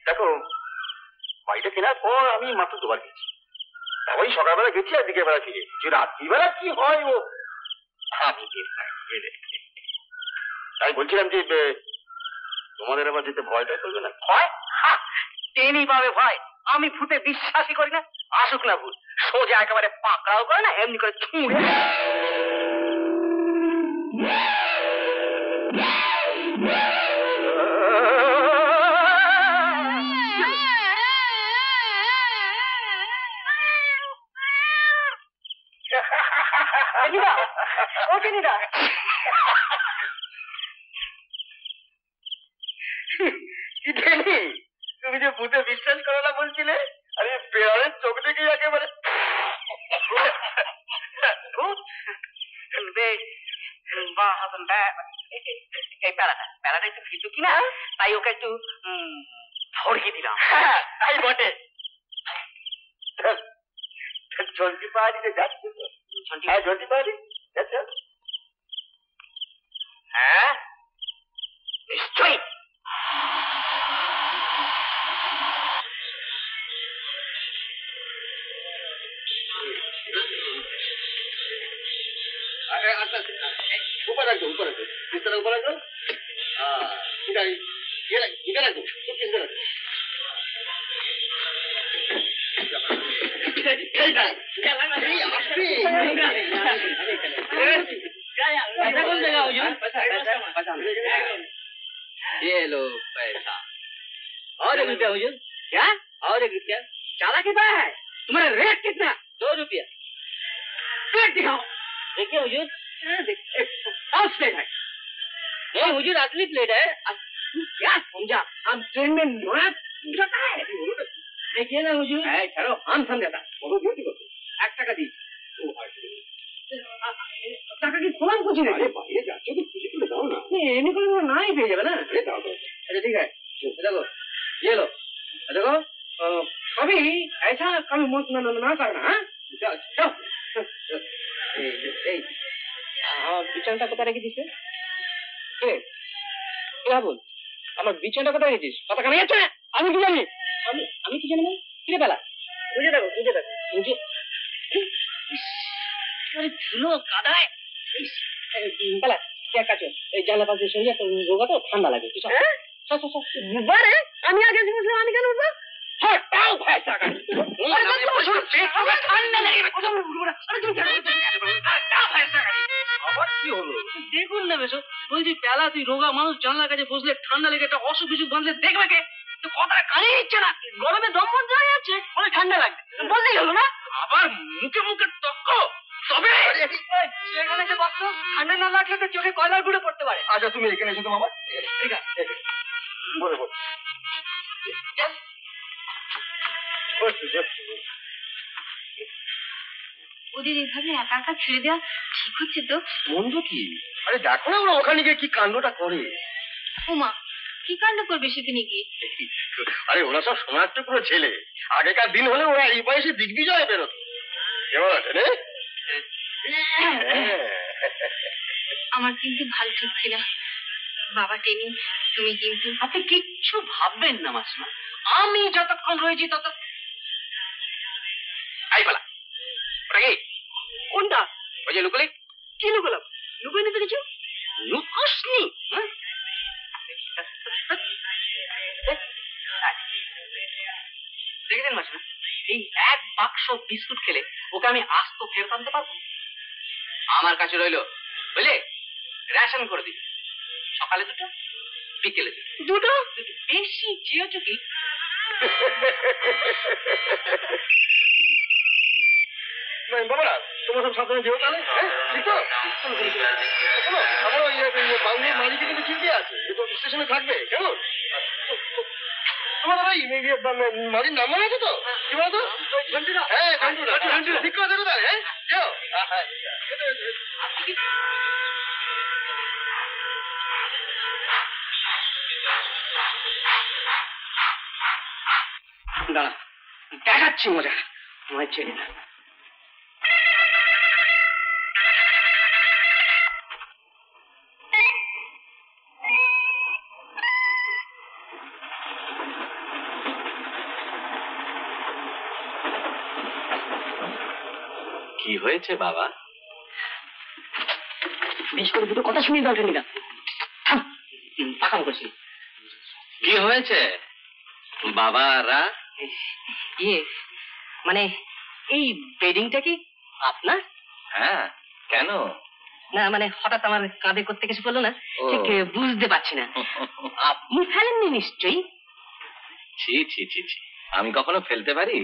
দেখো, বাড়িটা কেনার পর আমি মাত্র 2 বার গেছি। ওই সকালবেলা গেছি আর বিকেল বেলা ফিরে এসেছি। রাত্রিবেলা কি হয় ও আমি তাই বলছিলাম যে তোমাদের আবার যেতে ভয়টা করবে না? ভয়? টেনি পাবে ভয়? আমি ভূতে বিশ্বাসই করি না। আসুক না ভূত, সোজা একেবারে পাকড়াও করে না, এমনি করে ছুঁড়ে। তুমি যে ভূতে বিশ্বাস করো না বলছিলে, আরে বেড়ালের চোখ দেখে একেবারে এই প্যারাটা একটু ফিরত কিনা, তাই ওকে একটু ধরিয়ে দিলাম। তাই বটে। ঝন্টি পাহাড়িতে যাচ্ছে তো? হ্যাঁ, ঝন্টি পাহাড়ি যাচ্ছে। হ্যাঁ নিশ্চয়ই। উপর রাখো, উপর রাখো, বিস্তার উপর রাখো। এটা রাখো, ये लो पैसा और 1 रुपया हुजूर। क्या? और 1 रुपया। चाला कितना है? तुम्हारा रेट कितना? 2 रुपया। प्लेट दिखाओ। देखिए हुजूर, फॉल्स प्लेट है। नहीं हुजूर, असली प्लेट है। क्या समझा? हम ट्रेन में नोया जाता है। देखिए ना हुजूर। चलो हम समझाता। 1 টাকা दी। টাকা কি খোলাম कुछ नहीं। বাইরে যাচ্ছে তো খুশি করে দাও না। এমনি করে না ही পেয়ে যাবে না। अच्छा ठीक है, देखो ये लो, देखो कभी ऐसा कभी मत ना करना। हाँ বিছানাটা কোথায় রেখেছিস? বল, আমার বিছানাটা কোথায় রেখেছিস? কথা কানে যাচ্ছে? আমি কি জানি? আমি কি জানি? কিরে বেলা বুঝে দেখো ধুলো কাদায় বেলা কাছে এই জানলা পাশে শুনে রোগা তো ঠান্ডা লাগে। আমি আগে বুঝলাম, আমি কেন উঠবো? হটাও ভাইসা দেখুন না বেশ, বলছি পেলা তুই রোগা মানুষ জানলার কাছে বসলে ঠান্ডা লেগে একটা অসুখ বিসুখ বাঁধলে দেখবে কে? কথা কানে নিচ্ছে না, গরমে দম বন্ধ হয়ে যাচ্ছে, অনেক ঠান্ডা লাগবে বলতেই হলো না। আবার মুখে তক্ক তবে সেখানে যে বসতো ঠান্ডা না লাগলে তো চোখে কয়লার গুঁড়ো পড়তে পারে। আচ্ছা তুমি এখানে এসে তো বাবা, ঠিক আছে বলে বল। ওদের এভাবে একা একা ছেড়ে দেওয়া ঠিক হচ্ছে তো? মন্দ কি? আরে দেখো না ওরা ওখানে গিয়ে কি কাণ্ডটা করে। উমা, কি কাণ্ড করবে সেখানে গিয়ে? আরে ওরা সব সোনার টুকরো ছেলে, আগেকার দিন হলে ওরা এই বয়সে দিগ্বিজয় বেরোতো। কেমন আছে রে? আমার কিন্তু ভালো ঠেকছে না বাবা টেনি, তুমি কিন্তু। আপনি কিচ্ছু ভাববেন না মাসিমা, আমি যতক্ষণ রয়েছি তত। আই পালা ওটা কি? কোনটা? ওই যে লুকোলি। কি লুকোলাম? লুকোই নিতে কিছু লুকোসনি। দেখেছেন মাসিমা, এই 1 বাক্স বিস্কুট খেলে ওকে আমি আস্ত ফেরত আনতে পারবো? আমার কাছে রইলো, বুঝলে, রেশন করে দিবি, সকালে 2টো, বিকেলে 2টো। বেশি চেয়েছো কি? বাবা তোমার সব সাবধানে যেও তাহলে, ঠিক তো? আমার ওই বাংলোর মালিকে কিন্তু চিনতে আছে, স্টেশনে থাকবে, কেমন? তোমার ওই মালির নাম্বার আছে তো? কি বলতো? হ্যাঁ ঠিক করে দেবো তাহলে। হ্যাঁ যেও। দাঁড়া, দেখাচ্ছি মজা। আমার ছেলে না কি হয়েছে বাবা? বেশ করে 2টো কথা শুনিয়ে দরকার নেই। পাকাম করছি। কি হয়েছে বাবারা? মানে এই বেডিংটা কি আপনার? হ্যাঁ, কেন? না মানে হঠাৎ আমার কাঁধে করতে কিছু বললো না, ঠিক বুঝতে পারছি না। আপনি ফেলেননি নিশ্চয়ই? ছি ছি ছি ছি, আমি কখনো ফেলতে পারি?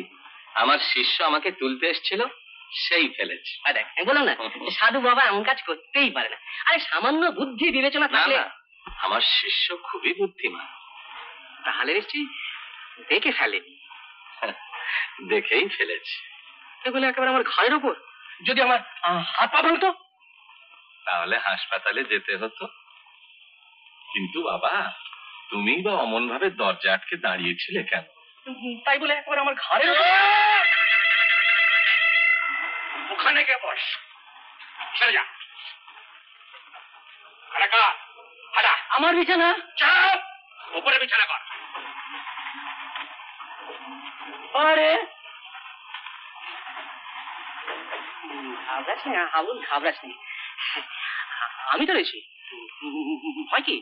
আমার শিষ্য আমাকে তুলতে এসেছিল, সেই ফেলেছে। দেখ বললাম না, সাধু বাবা এমন কাজ করতেই পারে না। আরে সামান্য বুদ্ধি বিবেচনা থাকলে। আমার শিষ্য খুবই বুদ্ধিমান। তাহলে নিশ্চয়ই দেখে ফেলেনি। দেখেই ফেলেছে। এগুলো একেবারে আমার ঘাড়ের উপর। যদি আমার হাত পা ভাঙতো তাহলে হাসপাতালে যেতে হতো। কিন্তু বাবা, তুমি বা অমন ভাবে দরজা আটকে দাঁড়িয়েছিলে কেন? তাই বলে একেবারে আমার ঘাড়ের উপর। ওখানে গিয়ে বস। চলে যা। হাঁটা হাঁটা। আমার বিছানা। চাপ, উপরে বিছানা কর। আরে ঘাবড়াস না হাবুল, ঘাবড়াস না, আমি তো রয়েছি, ভয় কি?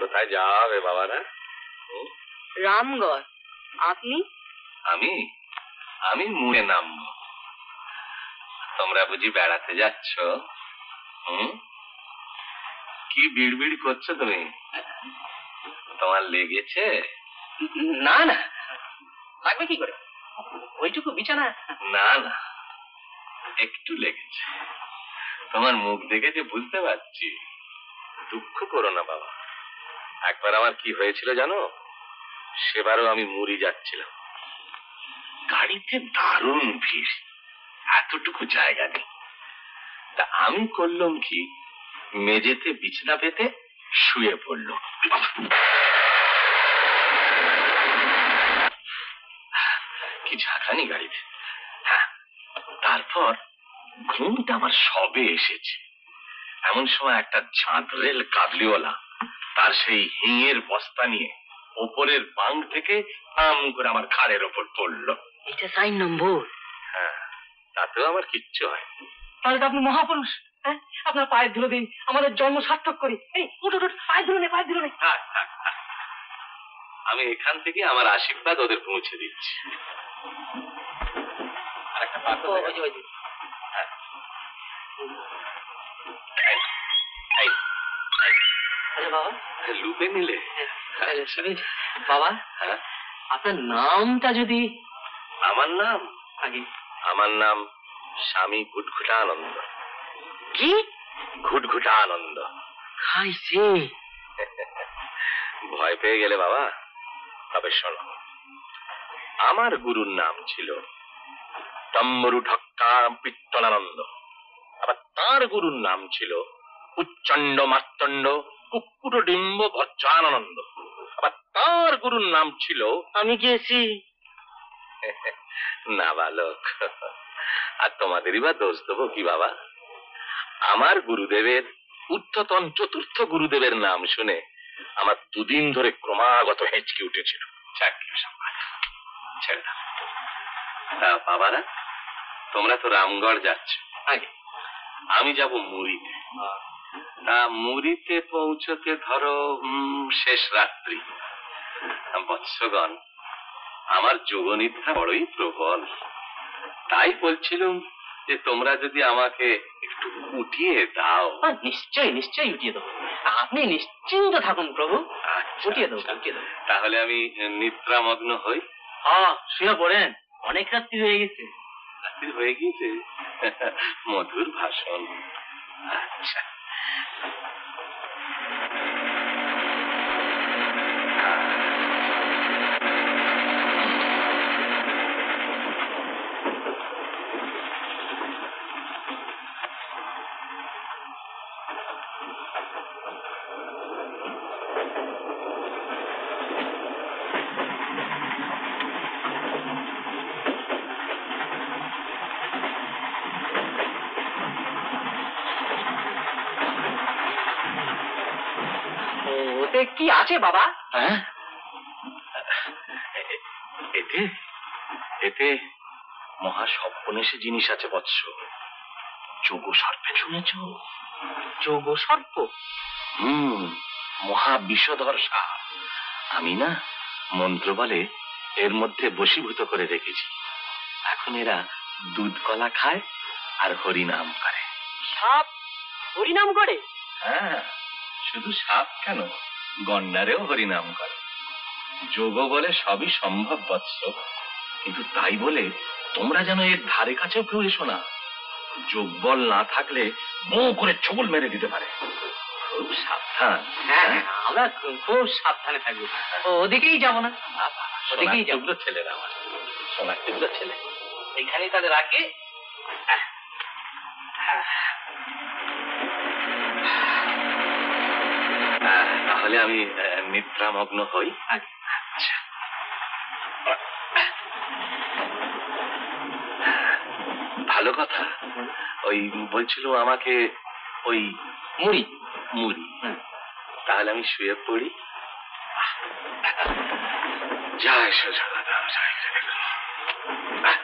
কোথায় যাবে বাবারা? রামগড়। আপনি? আমি আমি মুড়ে নামবো। তোমরা বুঝি বেড়াতে যাচ্ছ? কি বিড়বিড় করছো তুমি? তোমার লেগেছে? না না, লাগবে কি করে, ওইটুকু বিছানা। না না, একটু লেগেছে। তোমার মুখ দেখে যে বুঝতে পারছি। দুঃখ করো না বাবা। একবার আমার কি হয়েছিল জানো? সেবারও আমি মুড়ি যাচ্ছিলাম, গাড়িতে দারুণ ভিড়, এতটুকু জায়গা নেই। তা আমি করলাম কি, মেঝেতে বিছানা পেতে শুয়ে পড়লো। কি ঝাঁকানি গাড়িতে। হ্যাঁ, তারপর ঘুমটা আমার সবে এসেছে। এমন সময় একটা ঝাঁদরেল কাবলিওয়ালা তার সেই হিঙের বস্তা নিয়ে ওপরের বাং থেকে আম করে আমার ঘাড়ের ওপর পড়লো। এটা 4 নম্বর। হ্যাঁ, তাতেও আমার কিচ্ছু হয়। তাহলে তো আপনি মহাপুরুষ। হ্যাঁ, আপনার পায়ের ধুলো দিন, আমাদের জন্ম সার্থক করি। এই উঠ উঠ, পায়ের ধুলো নেই, পায়ের ধুলো নেই। থাক, থাক, থাক। আমি এখান থেকে আমার আশীর্বাদ ওদের পৌঁছে দিচ্ছি। আর একটা পাত্র হ্যাঁ। আচ্ছা বাবা, লুপে নিলে বাবা হ্যাঁ, আপনার নামটা যদি। আমার নাম? আগে আমার নাম স্বামী ঘুটঘুটানন্দ। কি? ঘুটঘুটানন্দ। খাইছে? ভয় পেয়ে গেলে বাবা? তবে শোনো, আমার গুরুর নাম ছিল ডম্বরু ঢক্কা পিত্তলানন্দ। আবার তার গুরুর নাম ছিল উচ্চণ্ড মার্তণ্ড কুকুর ডিম্ব বজ্রানন্দ। আবার তার গুরুর নাম ছিল আমি গেছি। না বালক, আর তোমাদেরই বা দোষ দেবো কি বাবা? আমার গুরুদেবের ঊর্ধ্বতন চতুর্থ গুরুদেবের নাম শুনে আমার 2 দিন ধরে ক্রমাগত হেঁচকি উঠেছিল। ছেড়ে দাও। তা বাবারা, তোমরা তো রামগড় যাচ্ছ, আগে আমি যাব মুড়িতে। তা মুড়িতে পৌঁছতে ধরো শেষ রাত্রি। বৎসগণ, আমার যোগনিদ্রা বড়ই প্রবল। তাই বলছিলাম যে তোমরা যদি আমাকে একটু উঠিয়ে দাও। নিশ্চয়ই নিশ্চয়ই উঠিয়ে দেবো, আপনি নিশ্চিন্ত থাকুন প্রভু। উঠিয়ে দেবো, উঠিয়ে দেবো। তাহলে আমি নিদ্রামগ্ন হই। হ্যাঁ, শুয়ে পড়েন, অনেক রাত্রি হয়ে গেছে। রাত্রি হয়ে গিয়েছে? মধুর ভাষণ। আচ্ছা, ওতে কি আছে বাবা? হ্যাঁ, এতে এতে মহা সর্পনেশে জিনিস আছে বৎস। যোগ সর্পে শুনেছ? যোগ সর্প? মহা বিষধর সাপ। আমি না মন্ত্র বলে এর মধ্যে বশীভূত করে রেখেছি। এখন এরা দুধ কলা খায় আর হরিনাম করে। সাপ হরিনাম করে? হ্যাঁ, শুধু সাপ কেন, গন্ডারেও হরিনাম করে। যোগ বলে সবই সম্ভব বৎস, কিন্তু তাই বলে তোমরা যেন এর ধারে কাছেও কেউ এসো না। যোগ বল না থাকলে বউ করে ছবল মেরে দিতে পারে। খুব সাবধান। হ্যাঁ, আমরা খুব সাবধানে থাকবো। ওদিকেই যাবো না, ওদিকেই যাবো। ছেলেরা আমার সোনার টুকরো ছেলে, এখানেই তাদের রাখি। তাহলে আমি নিদ্রামগ্ন হই। আচ্ছা, ভালো কথা। ওই বলছিল আমাকে ওই মুড়ি মুড়ি, তাহলে আমি শুয়ে পড়ি। জয় সজগদাম জয় জগন্নাথ।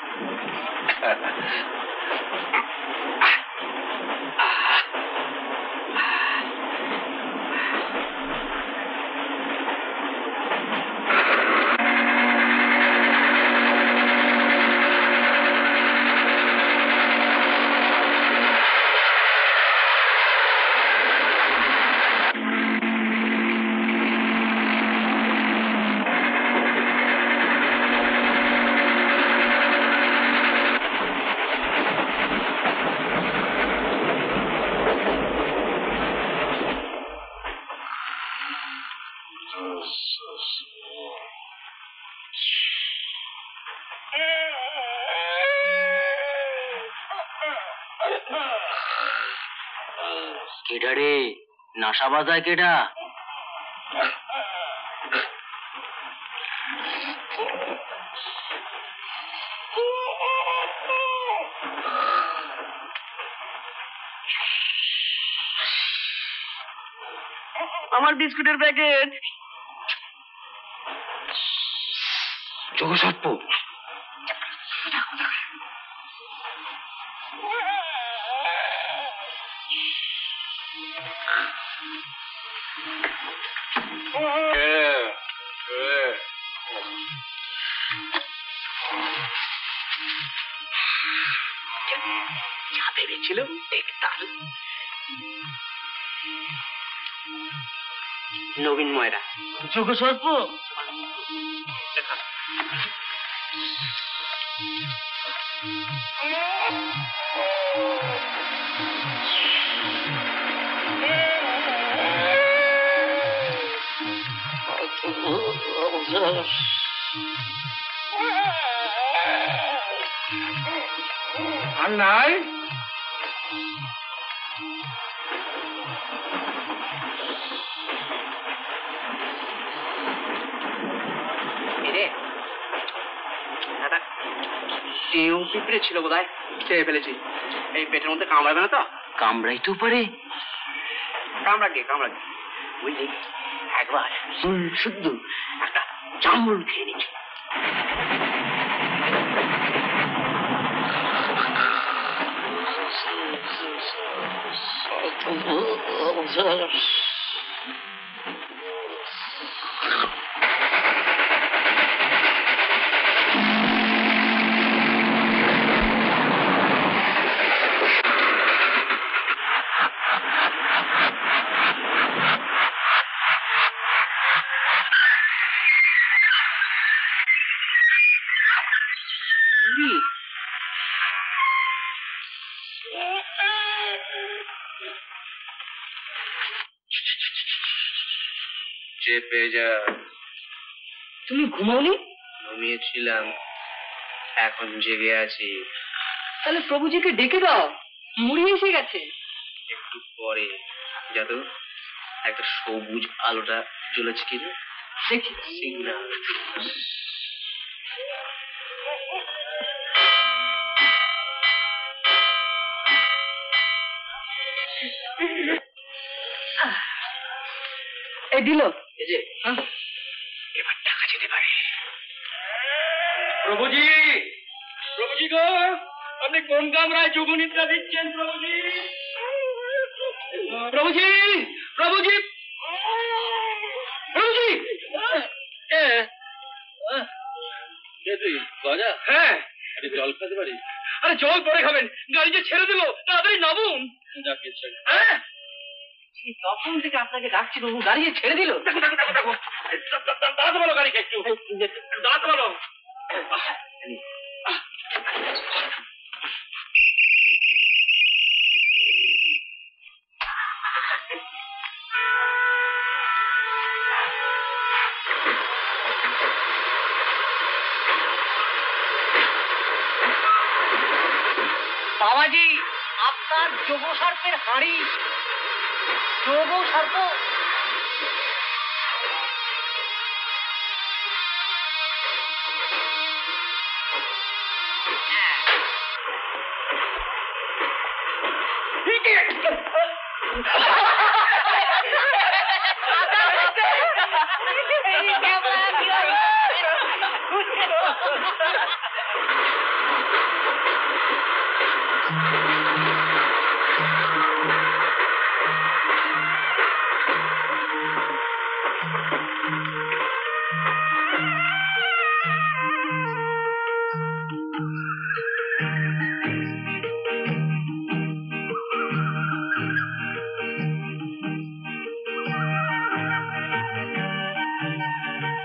কেডা রে? নাশা বাজায় কেডা? আমার বিস্কুটের প্যাকেট। যোগসর্প। যা ভেবেছিল দেখতাম। নবীন ময়রা যোগসর্প। আর নাই কেউ পিঁপড়ে ছিল বোধহয়, খেয়ে ফেলেছি। এই পেটের মধ্যে কামড়াবে না তো? কামড়াই তো পারে। কামড়াকে কামড়াকে বুঝলি, একবার শুদ্ধ একটা চামড় খেয়ে নিচ্ছে। চেপে যা। তুমি ঘুমাওনি? ঘুমিয়েছিলাম, এখন জেগে আছি। তাহলে প্রভুজিকে ডেকে দাও, মুড়ি এসে গেছে। একটু পরে যাত, একটা সবুজ আলোটা জ্বলেছে কি দেখি সিগন্যাল। এই দিল। এই যে এবার টাকা যেতে পারে। প্রভুজি, প্রভুজি গো, আপনি কোন কামরায় যোগনিদ্রা দিচ্ছেন? প্রভুজি, প্রভুজি, প্রভুজি, প্রভুজি। গজা, হ্যাঁ আরে জল খেতে পারি? আরে জল পরে খাবেন, গাড়ি যে ছেড়ে দিল, তাড়াতাড়ি নামুন। হ্যাঁ তখন থেকে আপনাকে ডাকছি বাবু, গাড়ি যে ছেড়ে দিল। দেখো দেখো দেখো দেখো, দাঁড়াতে বলো গাড়িকে, একটু দাঁড়াতে বলো। বাবাজি, আপনার যোগ সর্পের হাঁড়ি। যোগ সর্প?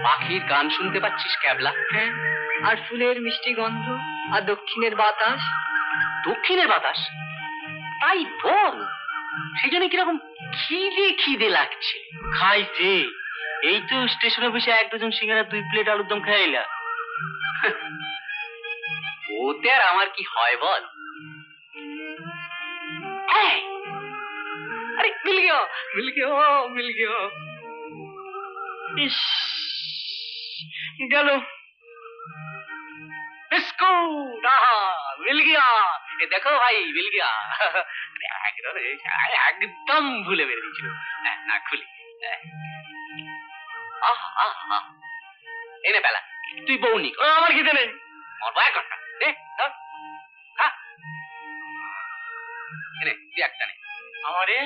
পাখির গান শুনতে পাচ্ছিস ক্যাবলা? হ্যাঁ, আর ফুলের মিষ্টি গন্ধ, আর দক্ষিণের বাতাস। দক্ষিণের বাতাস? তাই বল, সেই জন্য কিরকম খিদে খিদে লাগছে। খাইছে, এই তো স্টেশনে বসে 1 ডজন সিঙ্গারা 2 প্লেট আলুর দম খাইলা। ওতে আর আমার কি হয় বল? अरे मिल गया मिल गया मिल गया। इस गलो बिस्कुट, मिल गया। এ দেখো ভাই, মিল গিয়া। একদম ভুলে বেরিয়ে দিয়েছিল। না খুলি। এনে বেলা, তুই বউনি কর। আমার খিদে নেই। মরবো 1 ঘন্টা। দে ধর, খা। এনে তুই একটা নে। আমারে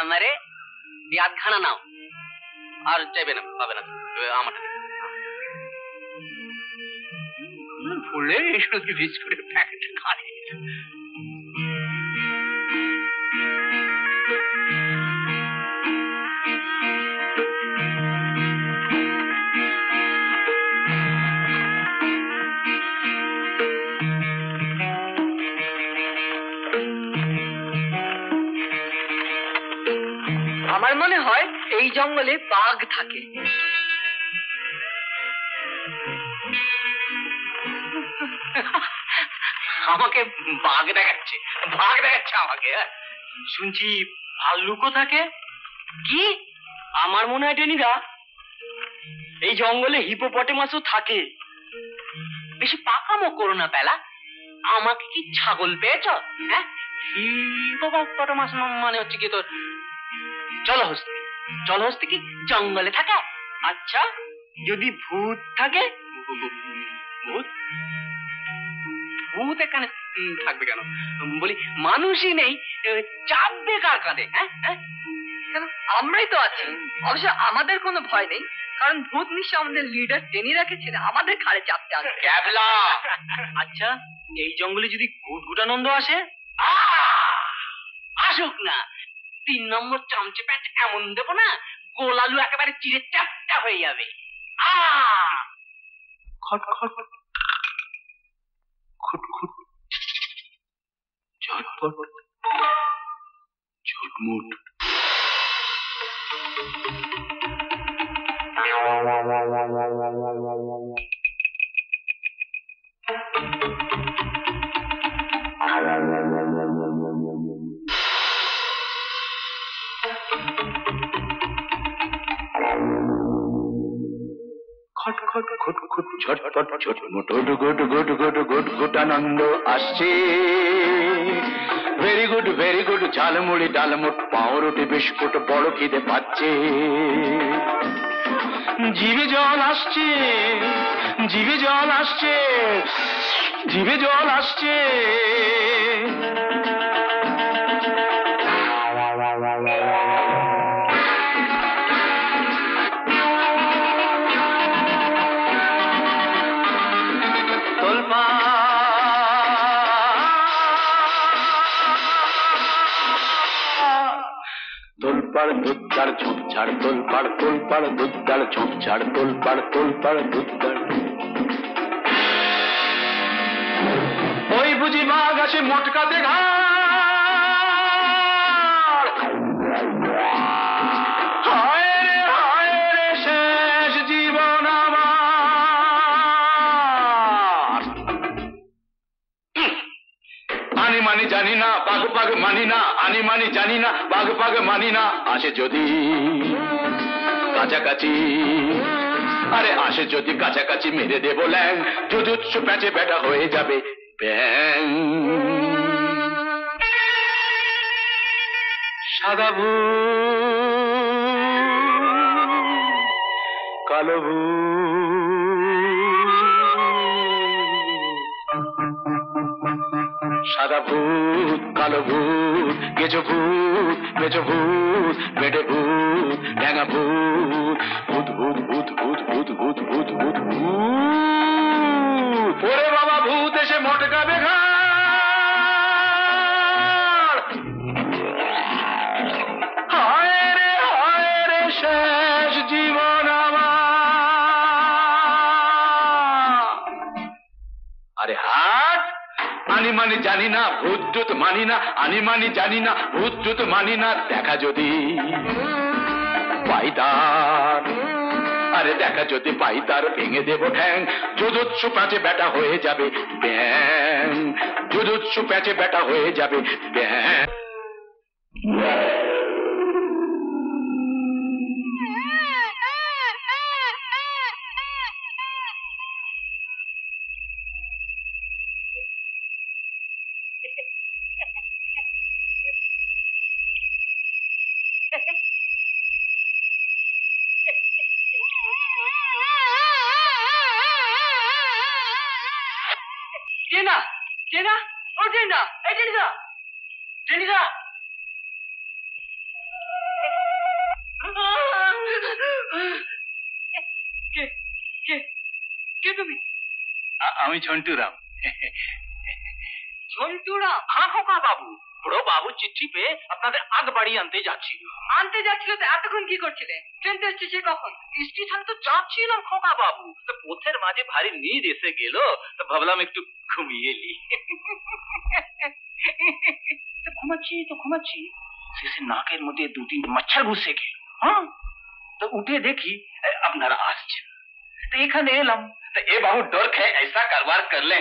আমারে তুই 8 খানা নাও। আর চাইবে না, পাবে না। আমারটা দে। ফুলে শুধু বিস্কুটের প্যাকেট খালি। আমার মনে হয় এই জঙ্গলে বাঘ থাকে। আমাকে বাঘ দেখাচ্ছে, বাঘ দেখাচ্ছে আমাকে। শুনছি ভাল্লুকও থাকে। কি? আমার মনে হয় টেনিদা এই জঙ্গলে হিপোপটেমাসও থাকে। বেশি পাকামো করো না পেলা। আমাকে কি ছাগল পেয়েছ? হ্যাঁ, হিপোপটেমাস মানে হচ্ছে কি তোর জলহস্তি। জলহস্তি কি জঙ্গলে থাকে? আচ্ছা, যদি ভূত থাকে? ভূত? ভূত এখানে থাকবে কেন? বলি মানুষই নেই, চাপবে কার কাঁধে? হ্যাঁ হ্যাঁ, কেন, আমরাই তো আছি। অবশ্য আমাদের কোনো ভয় নেই, কারণ ভূত নিশ্চয় আমাদের লিডার টেনি রেখেছে আমাদের ঘাড়ে চাপতে আসবে। ক্যাবলা। আচ্ছা, এই জঙ্গলে যদি গুটগুটানন্দ আসে? আসুক না, 3 নম্বর চামচে প্যান্ট এমন দেবো না, গোলালু একেবারে চিড়ে চ্যাপটা হয়ে যাবে। খট খট খুট খুট ঝটপট ঝুটমুট। খট খট খুট খুট ঝটপট ঝটমুট গুট গুট গুট গুট গুটানন্দ আসছে। ভেরি গুড ঝালমুড়ি ডালমুট পাউরুটি বিস্কুট, বড় খিদে পাচ্ছে। জিভে জল আসছে, জিভে জল আসছে, জিভে জল আসছে। তোলপাড় দুধদার ঝোপঝাড় তোলপাড় দুধদার ঝোপঝাড় তোলপাড় দুধদার। ওই বুঝি বাঘ আসে মটকাতে ঘাড়, হায় রে শেষ জীবন আমার। আনি মানি জানি না, বাঘ বাঘ মানি না, আনি মানি জানি না, বাঘ বাঘ মানি না। আসে যদি কাছাকাছি, আরে আসে যদি কাছাকাছি, মেরে দেবো ল্যাং, জুজুৎসু প্যাচে বেটা হয়ে যাবে ব্যাং। সাদা ভূত, কালো ভূত, সাদা ভূত, কালো ভূত, গেজো ভূত, মেজো ভূত, বেডে ভূত, ঢ্যাঙা ভূত, ভূত ভূত ভূত ভূত ভূত ভূত ভূত ভূত ভূত। ওরে বাবা ভূত এসে মটকাবে ঘাড়, হায় রে শেষ জীবন আমার। আরে হাট, আনি মানি জানি না, ভূত টুত মানি না, আনি মানি জানি না, ভূত টুত মানি না। দেখা যদি পাইতার, আরে দেখা যদি পাইতার, ভেঙে দেবো ঠ্যাং, জুজুৎসু প্যাচে বেটা হয়ে যাবে ব্যাং, জুজুৎসু প্যাচে বেটা হয়ে যাবে ব্যাং। টেনা টেনা, ও টেনা, এই টেনিদা, টেনিদা। কে কে কে তুমি? আমি ঝন্টুরাম। ঝন্টুরাম? হ্যাঁ খোকা বাবু, বড় বাবু চিঠি পেয়ে আপনাদের আগ বাড়ি আনতে যাচ্ছিল। আনতে যাচ্ছিল তো এতক্ষণ কি করছিলে? ট্রেন তো এসছে কখন? স্টেশন তো যাচ্ছিলাম খোকা বাবু, তো পথের মাঝে ভারী নিদ এসে গেল, তো ভাবলাম একটু ঘুমিয়ে নি। তো ঘুমাচ্ছি শেষে নাকের মধ্যে 2-3 মচ্ছর ঘুষে গেল। হ্যাঁ, তো উঠে দেখি আপনারা আসছেন, তো এখানে এলাম, তো এ বাবু ডর খেয়ে ऐसा কারবার করলে।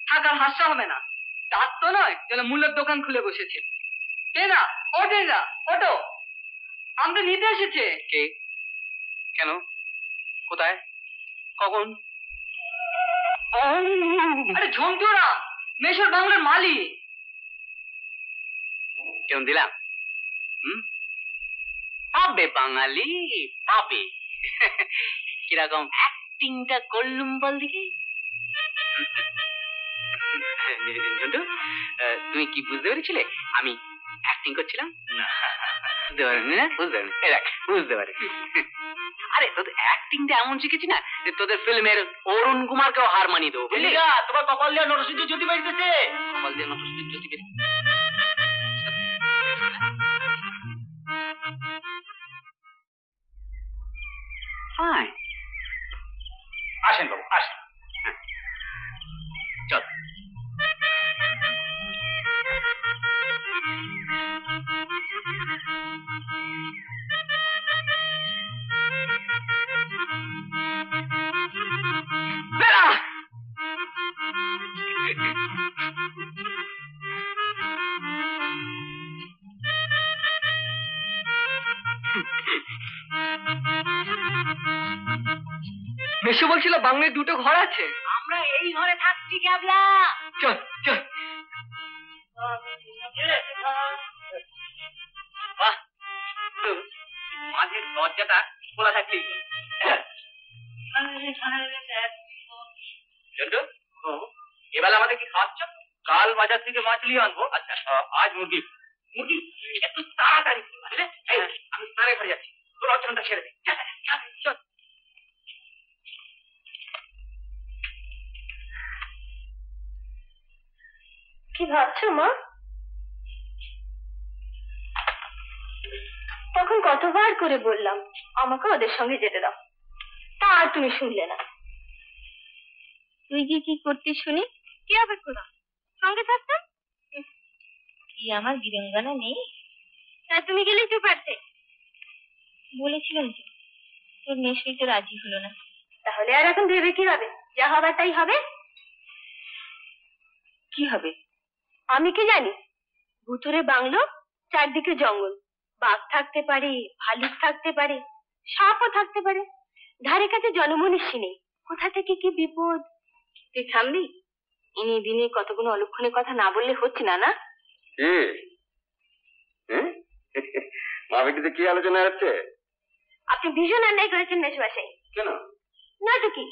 থাকার হাসা হবে না, তার তো নয় যেন মূল্যের দোকান খুলে বসেছে। টেনা, ও টেনা, ওটো, আমাদের নিতে এসেছে। কে? কেন? কোথায়? কখন? আরে ঝন্টুরাম, মেশর বাংলার মালিক। কেমন দিলাম? পাবে বাঙালি, পাবে। কিরকম অ্যাক্টিংটা করলুম বল দেখি। ঝন্টু, তুমি কি বুঝতে পেরেছিলে আমি অ্যাক্টিং করছিলাম? বুঝতে পারেনি না? বুঝতে পারেনি? এই দেখ, বুঝতে পারে। আরে তোদের অ্যাক্টিংটা এমন শিখেছি না যে তোদের ফিল্মের অরুণ কুমারকেও হার মানিয়ে দেবো, বুঝলি? তোমার কপাল দিয়ে নরসিংহ জ্যোতি বেরিয়েছে। কপাল দিয়ে নরসিংহ জ্যোতি বেরিয়েছে। আসেন বাবু, আসেন। চল। মেশো বলছিল বাংলায় 2টো ঘর আছে। আমরা এই ঘরে থাকছি ক্যাবলা। চল চল। বাহ, মাঝের দরজাটা খোলা থাকলেই। জন্টু, এবেলা আমাদের কি খাওয়াচ্ছ? কাল বাজার থেকে মাছ নিয়ে আনবো। আচ্ছা, আজ মুরগি। মুরগি একটু তাড়াতাড়ি, আমি স্নানে ঘরে যাচ্ছি, তোর অর্চনটা ছেড়ে দে। চল। আসো মা। তখন কতবার করে বললাম আমাকে ওদের সঙ্গে যেতে দাও, তা আর তুমি শুনলে না। তুই যে কি করতিস শুনি? কি হবে করলাম, সঙ্গে থাকতাম কি আমার বিরঙ্গনা নেই? তা তুমি গেলে চুপ পারতে। বলেছিলাম তো তোর মেয়ে সই তো রাজি হলো না। তাহলে আর এখন ভেবে কি হবে? যা হবার তাই হবে। কি হবে আমি কি জানি? ভুতুরে বাংলো, চারদিকে জঙ্গল, বাঘ থাকতে পারে, ভালুক থাকতে পারে, সাপও থাকতে পারে, ধারে কাছে জনমনীষী নেই, কোথা থেকে কি বিপদ। তুই থামবি? ইনি দিনে কতগুলো অলক্ষণের কথা না বললে হচ্ছে না। না মা বেটিতে কি আলোচনা হচ্ছে? আপনি ভীষণ অন্যায় করেছেন মেশবাসাই। কেন? না তো কি,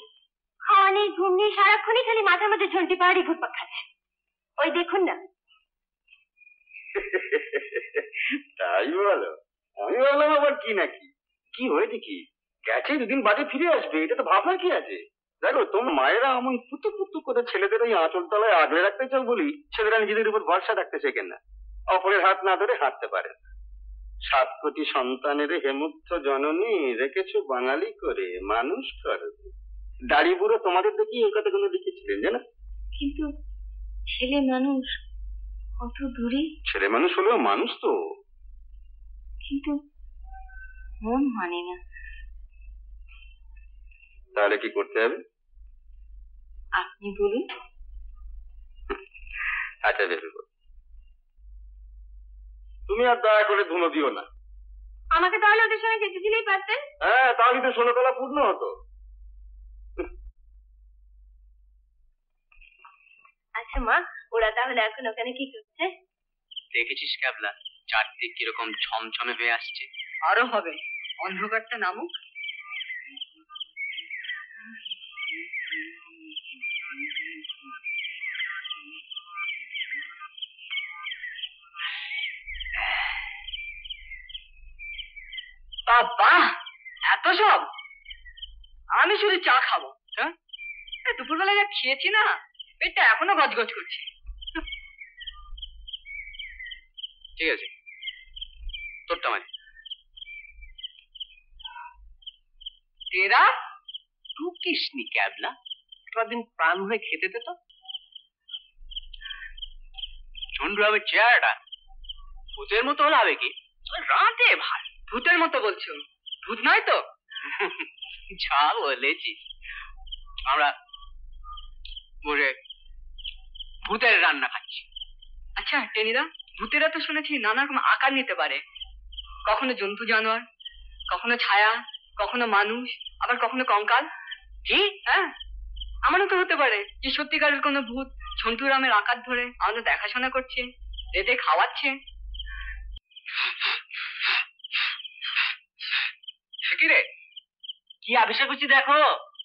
খাওয়া নেই, ঘুম নেই, সারাক্ষণই খালি মাথার মধ্যে ঝন্টি পাহাড়ি ঘুরপাক খাচ্ছে। ওই দেখুন না। তাই বলো? আমি বললাম আবার কি নাকি, কি হয়েছে কি? গেছে দুদিন বাদে ফিরে আসবে, এটা তো ভাবনা কি আছে? দেখো তোমার মায়েরা এমন পুতু পুতু করে ছেলেদের ওই আঁচল তলায় আগলে রাখতে চাও বলি ছেলেরা নিজেদের উপর ভরসা রাখতে শেখেন না, অপরের হাত না ধরে হাঁটতে পারে। 7 কোটি সন্তানের হেমুত্থ জননী রেখেছো বাঙালি করে, মানুষ করে। দাড়ি বুড়ো তোমাদের দেখি এই কথাগুলো লিখেছিলেন জানো? কিন্তু ছেলে মানুষ কত দূরে। ছেলে মানুষ হলেও মানুষ তো, কিন্তু মন মানে না। তাহলে কি করতে হবে? আপনি বলুন। আচ্ছা বেশ, তুমি আর দয়া করে ধুলো দিও না। আমাকে তাহলে ওদের সঙ্গে যেতে দিলেই পারতেন। হ্যাঁ, তাহলে তো 16 তলা পূর্ণ হতো। আচ্ছা মা, ওরা তাহলে এখন ওখানে কি করছে? দেখেছিস ক্যাবলা, চারদিক কিরকম ছমছমে হয়ে আসছে। আরো হবে, অন্ধকারটা নামুক। বাবা, এত সব? আমি শুধু চা খাবো। হ্যাঁ, দুপুরবেলা যা খেয়েছি না, পেটটা এখনো গজগজ করছে। ঠিক আছে, তোরটা মানে তেরা টুকিসনি ক্যাবলা, দিন প্রাণ হয়ে খেতে দে তো। ঝুন্ডু হবে চেহারাটা ভূতের মতো হলে হবে কি? রাতে ভাই ভূতের মতো বলছো? ভূত নয় তো? যা বলেছিস, আমরা বসে ভূতের রান্না খাচ্ছি। আচ্ছা টেনিদা, ভূতেরা তো শুনেছি নানা রকম আকার নিতে পারে, কখনো জন্তু জানোয়ার, কখনো ছায়া, কখনো মানুষ, আবার কখনো কঙ্কাল। কি? হ্যাঁ, আমারও তো হতে পারে যে সত্যিকারের কোনো ভূত ঝন্টুরামের আকার ধরে আমাদের দেখাশোনা করছে, রেতে খাওয়াচ্ছে। কি রে, কি আবিষ্কার করছি দেখো?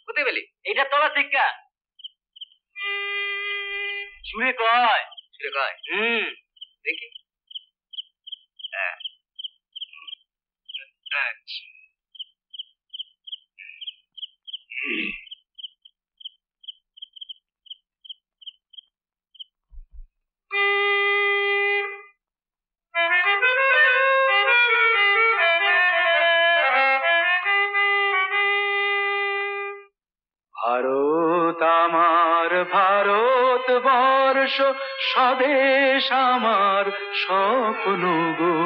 কোথায় পেলি? এইটা তোলা থেকে চুরে কয়, চুরে কয়। দেখি। আচ্ছা, ভারত আমার ভারতবর্ষ, স্বদেশ আমার স্বপ্ন গো,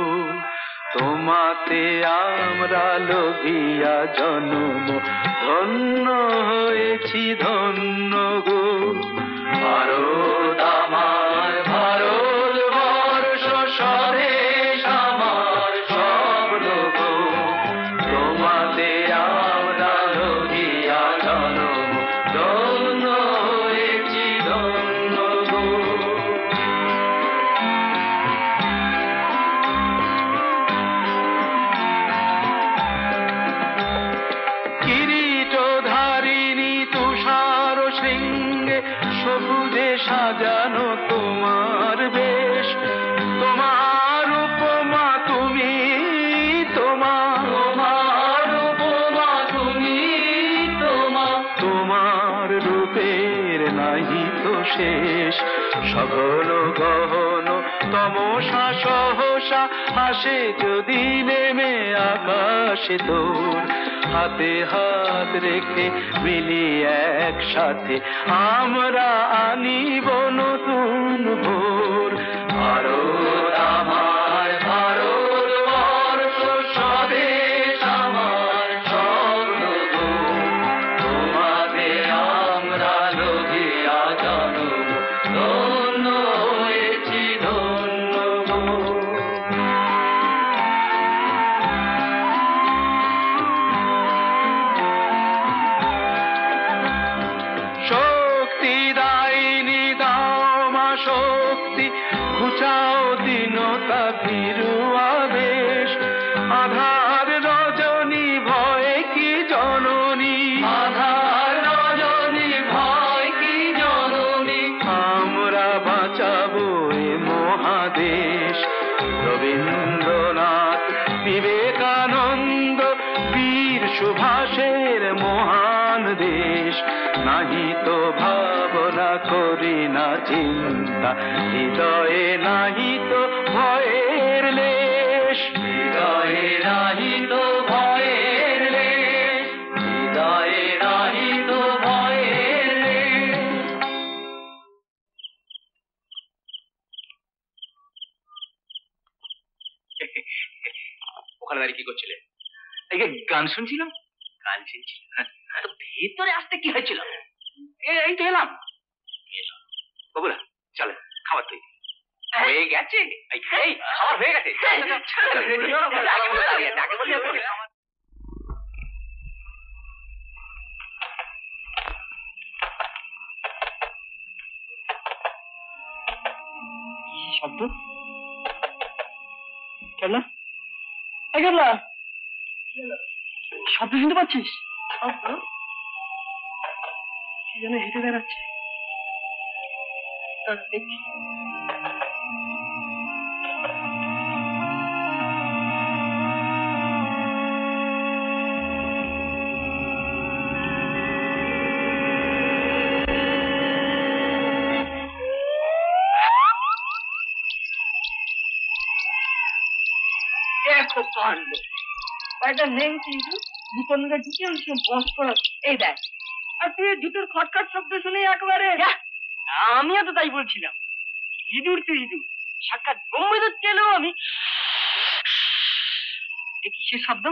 তোমাতে আমরা লোভিয়া জন্ম, ধন্য হয়েছি ধন্য গো। ভারত আমার ভারতবর্ষ, স্বদেশ আমার স্বপ্ন গো, তোমাতে আমরা লোভিয়া জন্ম, ধন্য হয়েছি ধন্য গো। কিরীটধারিণী তুষার শৃঙ্গে, সবুজে সাজানো তোমার বেশ, তোমার উপমা তুমি, তোমার উপমা তুমি, তোমার রূপের নাহি তো শেষ, সকল গহন তমসা সহসা আসে যদি নেমে আকাশে তোর, হাতে হাত রেখে মিলি একসাথে আমরা আনিব নতুন ভোর। ভারত আমার ভারতবর্ষ স্বদেশ আমার স্বপ্নদূর, তোমাকে আমরা লোভিয়া জানব ধন্য হয়েছি ধন্য মোর। শক্তি দায়নি দাও মা শক্তি, ঘুচাও দীনতা ভীরু আবেশ, আধার রজনী ভয় কি জননী, আধার রজনী ভয় কি জননী, আমরা বাঁচাবো এ মহাদেশ। রবীন্দ্রনাথ বিবেকানন্দ বীর সুভাষের মহান দেশ, নাহি তো ভাবনা করি না চিন্তা, হৃদয়ে নাহি তো ভয়ের লেশ, হৃদয়ে নাহি তো ভয়ের লেশ, হৃদয়ে নাহি তো ভয়ের লেশ। ওখানে দাঁড়িয়ে কি করছিলে? এই যে গান শুনছিলাম। গান শুনছিল? তো ভেতরে আসতে কি হয়েছিল? এই তো এলাম। বাবুরা চলে খাবার তৈরি হয়ে গেছে। এই খাবার হয়ে গেছে। শব্দ কেবলা, এই কেবলা, শব্দ শুনতে পাচ্ছিস? শব্দ কি যেন হেঁটে বেড়াচ্ছে। দেখি দেখো কাণ্ড, একটা নেংটি জুতোর মধ্যে ঢুকে বস করা। এই দেখ, আর তুই জুতোর খটখট শব্দ শুনে একেবারে। আমিও তো তাই বলছিলাম, ইঁদুর তুই ইঁদুর, সাক্ষাৎ ব্রহ্মদূত চেলেও আমি। কিসের শব্দ?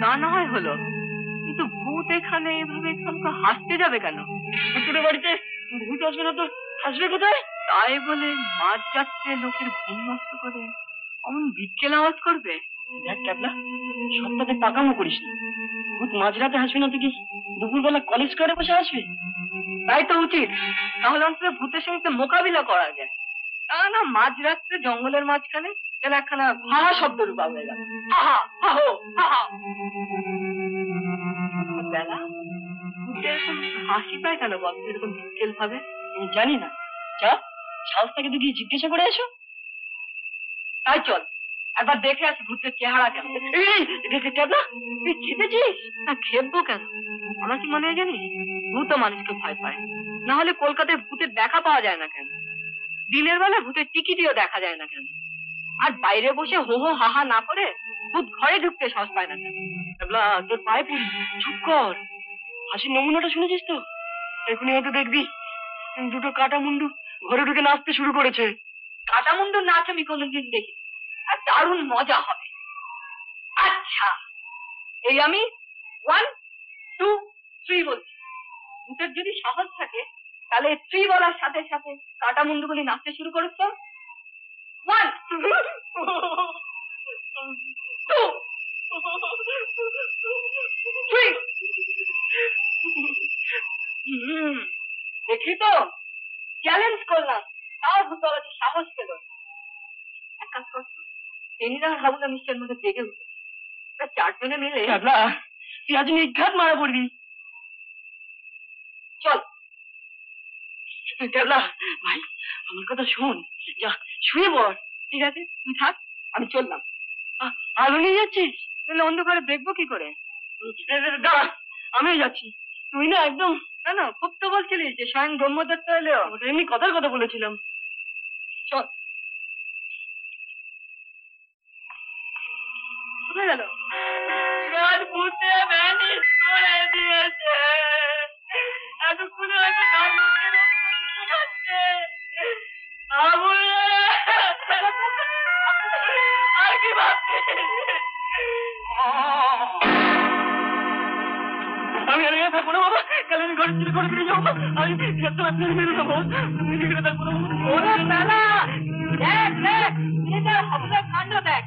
তা না হয় হলো, কিন্তু ভূত এখানে এভাবে এখানকার হাসতে যাবে কেন? ভূতের বাড়িতে ভূত আসবে না তো হাসবে কোথায়? তাই বলে মাঝ রাত্রে লোকের ঘুম নষ্ট করে অমন বিটকেল আওয়াজ করবে? দেখ ক্যাবলা, সপ্তাহে পাকামো করিস না। ভূত মাঝরাতে হাসবে না তো কি দুপুরবেলা কলেজ করে বসে আসবে? তাই তো উচিত, তাহলে অন্তত ভূতের সঙ্গে মোকাবিলা করা যায়। তা না মাঝরাত্রে জঙ্গলের মাঝখানে যেন একখানা হাহা শব্দ রূপা হয়ে গেল। হাহা হাহো হাহা। বেলা এরকম হাসি পায় কেন বল? এরকম বিকেল ভাবে জানি না। যা সাহস থেকে তো গিয়ে জিজ্ঞাসা করে এসো। তাই চল একবার দেখে আসি ভূতের চেহারা কেমন। তুই খেপেছিস? না খেপবো কেন? আমার কি মনে হয় জানিস, ভূত মানুষকে ভয় পায়, না হলে কলকাতায় ভূতের দেখা পাওয়া যায় না কেন? দিনের বেলা ভূতের টিকিটিও দেখা যায় না কেন? আর বাইরে বসে হো হো হাহা না করে ভূত ঘরে ঢুকতে সাহস পায় না কেন? তোর পায়ে পড়ি, চুপ কর। হাসির নমুনাটা শুনেছিস তো? এখনই হয়তো দেখবি দুটো কাটা মুন্ডু ঘরে ঢুকে নাচতে শুরু করেছে। কাটা মুন্ডু নাচ আমি কোনোদিন দেখি, আর দারুণ মজা হবে। আচ্ছা, এই আমি 1 2 3 বলছি। ভূতের যদি সাহস থাকে তাহলে 3 বলার সাথে সাথে কাটা মুন্ডুগুলি নাচতে শুরু করেছ। 1 2 3। দেখলি তো, চ্যালেঞ্জ করলাম, তাও ভূত বলার সাহস পেল। এক কাজ কর, টেনিদা আর হাবুদা নিশ্চয়ের মধ্যে জেগে উঠে চারজনে মিলে তুই আজ নিঘাত মারা পড়বি। চল ক্যাবলা ভাই, আমার কথা শোন, যা শুয়ে পড়। ঠিক আছে, তুই থাক, আমি চললাম। আলো নিয়ে যাচ্ছিস? তাহলে অন্ধকারে দেখবো কি করে? দাঁড়া, আমিও যাচ্ছি। তুই না একদম না খুব তো বলছিলিস যে স্বয়ং ব্রহ্মদত্ত এলো। ওটা এমনি কথার কথা বলেছিলাম। চল। কোথায় গেল? ভূতে ভ্যানিশ করে দিয়েছে। এতক্ষণে হয়তো যাচ্ছে। আর কি ভাবছিস? আমি আর থাকবো না বাবা, কাল আমি ঘরে ফিরে যাবো। আমি মেরে নেবো, থাকবো না। কাণ্ড দেখ,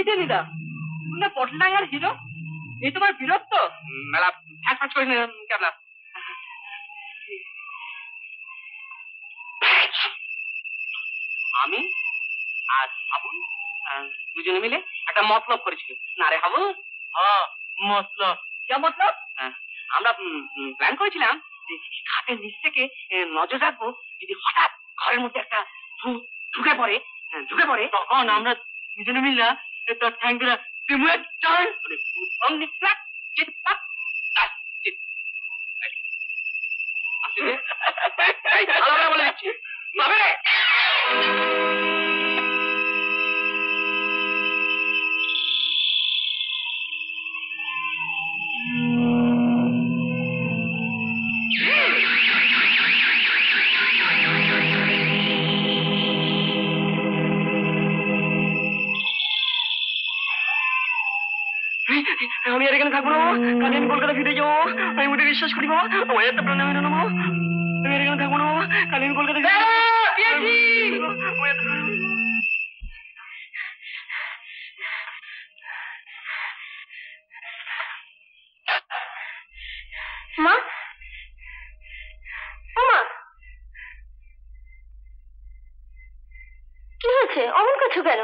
টেনিদা তুমি পটলডাঙ্গার হিরো, এই তোমার বীরত্ব। মেলা ফ্যাস ফ্যাস করে ক্যাবলা। আমি আর হাবুল দুজনে মিলে একটা মতলব করেছিল। না রে হাবুল? হ্যাঁ, মতলব। क्या मतलब? আমরা প্ল্যান করেছিলাম যে খাটের নিচ থেকে নজর রাখবো, যদি হঠাৎ ঘরের মধ্যে একটা ভূত ঢুকে পড়ে তখন আমরা দুজনে মিললা তোর ঠ্যাং ধরে ভূত অমনি ফ্ল্যাট চিৎপাক ভালো বলে দিচ্ছি তবে আমি আর এখানে থাকবো না। কাল আমি কলকাতা ফিরে যাবো। আমি ওদের বিশ্বাস করি বাবা, ওই একটা প্রাণ মেনে নেবো। আমি আর এখানে থাকবো না বাবা, কাল আমি কলকাতা মা, ও মা, কি হয়েছে? অমন করছো কেন?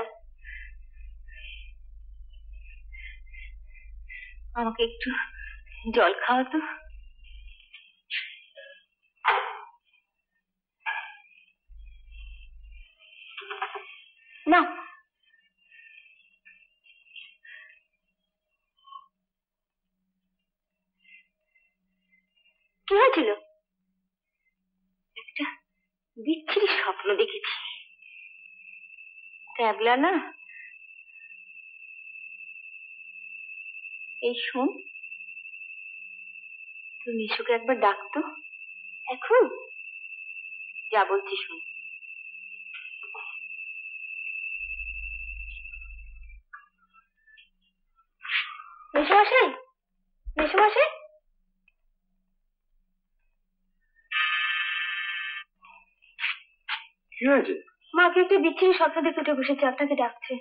আমাকে একটু জল খাওয়া তো। না, কি হয়েছিল? একটা বিচ্ছিরি স্বপ্ন দেখেছি। ক্যাবলা না, এই শোন, তুই মিশুকে একবার ডাকতো এখন। যা বলছি শোন। মেসোমশাই, মেসোমশাই, কি হয়েছে? মাকে একটা বিচ্ছিরি স্বপ্ন দেখে উঠে বসেছে, আপনাকে ডাকছে।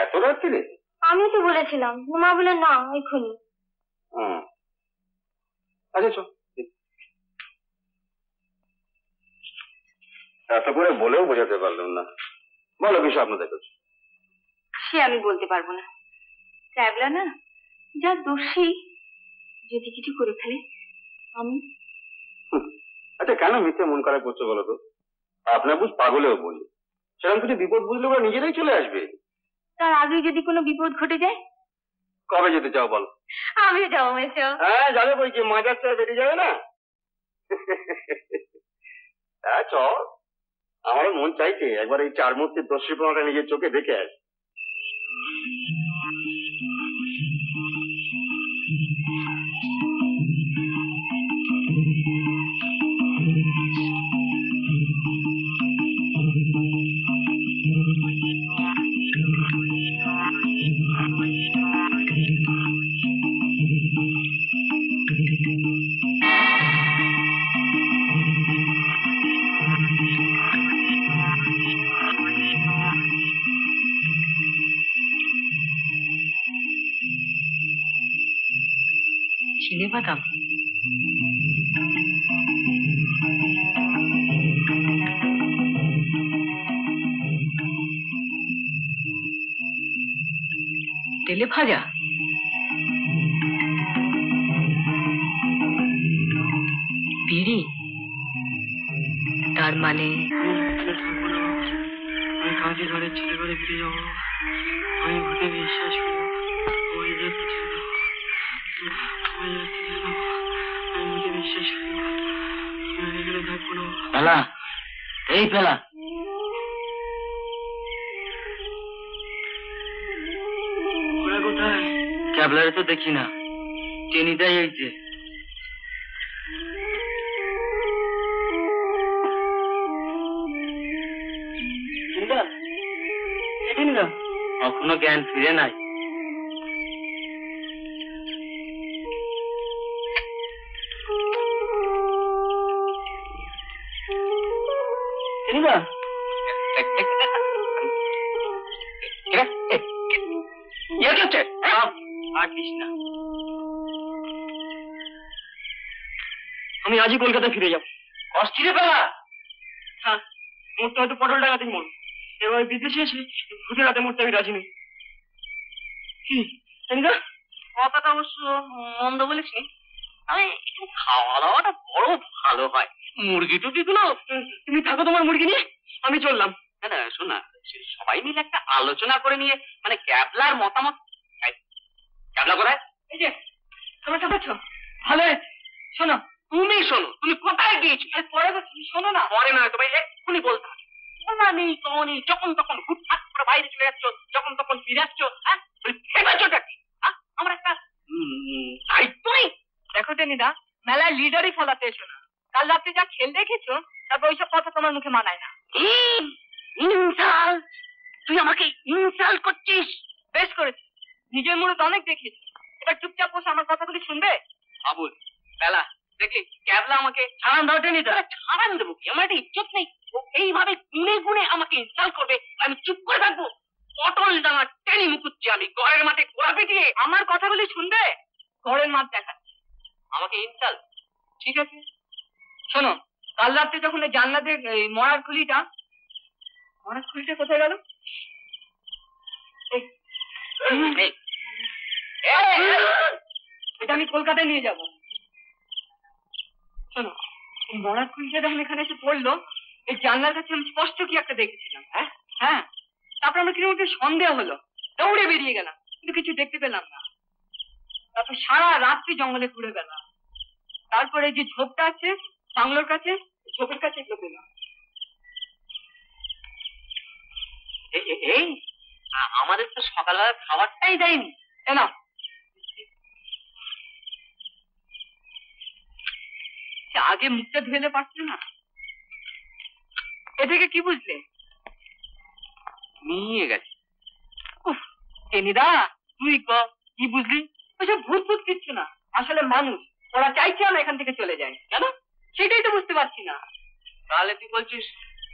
এত রাত্রিরে? আমি তো বলেছিলাম, মা বলে না এক্ষুনি। আচ্ছা চল। এত করে বলেও বোঝাতে পারলাম না। বলো কি স্বপ্ন দেখেছো? সে আমি বলতে পারবো না। ক্যাবলা না যা দোষী, যদি কিছু করে ফেলে আমি। আচ্ছা কেন মিথ্যে মন খারাপ করছো বলো তো? আপনার বুঝ পাগলেও বলি, সেরকম কিছু বিপদ বুঝলে ওরা নিজেরাই চলে আসবে। তার আগে যদি কোনো বিপদ ঘটে যায়? কবে যেতে চাও বলো? আমিও যাবো মেসো। হ্যাঁ যাবে বলছি, মাজার চা বেরিয়ে যাবে না? হ্যাঁ চল, আমারও মন চাইছে একবার এই চার মূর্তির দর্শীপনাটা নিজের চোখে দেখে আস। চিনে বাদাম? তেলে ভাজা? বিড়ি? তার মানে আমি কাজে ঘরে ছেলে ঘরে ফিরে যাবো। আমি ভূতে বিশ্বাস করবো। আমি ভূতে বিশ্বাস করবো। আমি এখানে থাকবো না। পেলা, এই পেলা, ওরা কোথায়? ক্যাবলারে তো দেখি না। টেনিদাই এই যে। কখনো জ্ঞান ফিরে নাই। আমি আজই কলকাতা ফিরে যাবো। অস্থিরে পেলা? হ্যাঁ, মরতে হয়তো পটল টাকাতেই মরবো। এবার বিদেশে এসে ভূতের হাতে মরতে আমি রাজি নেই। কথাটা অবশ্য মন্দ বলেছি। আমি খাওয়া দাওয়াটা বড় ভালো হয়। মুরগি টুকি গুলো। তুমি থাকো তোমার মুরগি নিয়ে, আমি চললাম। না না, শোন না, সবাই মিলে একটা আলোচনা করে নিয়ে, মানে ক্যাবলার মতামত। ক্যাবলা কোথায়? এই যে তোমরা চাপাচ্ছ। ভালো হয়েছে। শোনো, তুমি শোনো, তুমি কোথায় গিয়েছো? পরে তো শোনো না। পরে নয়, তোমায় এক্ষুনি বলতে হবে। না নেই তখনই যখন তখন হুটহাট করে বাইরে চলে যাচ্ছ, যখন তখন ফিরে আসছো। হ্যাঁ, ভেবেছোটা কি? আমার একটা দায়িত্ব নেই? দেখো টেনিদা, মেলায় লিডারই ফলাতে এসো না। কাল রাত্রে যা খেল দেখেছো, তারপর ওইসব কথা তোমার মুখে মানায় না। ইনসাল্ট! তুই আমাকে ইনসাল্ট করছিস? বেশ করেছিস, নিজের মুরত অনেক দেখিয়েছিস। এবার চুপচাপ বসে আমার কথাগুলি শুনবে? আবুল, বেলা দেখলি ক্যাবলা আমাকে ছাড়ান দাও টেনিদা। ছাড়ান দেবো কি? আমার একটা ইজ্জত নেই। ও এইভাবে গুনে গুনে আমাকে ইনসাল্ট করবে, আমি চুপ করে থাকবো? পটল ডাঙা টেনে মুকুচ্ছি আমি ঘরের মাঠে ঘোরা পিটিয়ে। আমার কথাগুলি শুনবে? ঘরের মাঠ দেখাচ্ছে আমাকে ইনসাল্ট? ঠিক আছে, শোনো, কাল রাত্রে যখন এই জানলাতে মরার খুলিটা কোথায় গেল? এটা আমি কলকাতায় নিয়ে যাব। শোনো, এই মরার খুলিটা যখন এখানে এসে পড়লো, এই জানলার কাছে আমি স্পষ্ট কি একটা দেখেছিলাম। হ্যাঁ হ্যাঁ, তারপর আমার কিরকম একটু সন্দেহ হলো, দৌড়ে বেরিয়ে গেলাম, কিন্তু কিছু দেখতে পেলাম না। তারপর সারা রাত্রি জঙ্গলে ঘুরে গেলাম। তারপরে যে ঝোপটা আছে বাংলোর কাছে, ঝোপের কাছে এগুলো পেলাম। এই আমাদের তো সকালবেলা খাবারটাই দেয়নি। না, আগে মুখটা ধুয়ে পারছিল না। এ থেকে কি বুঝলে? নিয়ে গেছে। টেনিদা, তুই কি বুঝলি? ওইসব ভূত ভূত কিচ্ছু না, আসলে মানুষ। ওরা চাইছে আমরা এখান থেকে চলে যাই। কেন? সেটাই তো বুঝতে পারছি না। তাহলে তুই বলছিস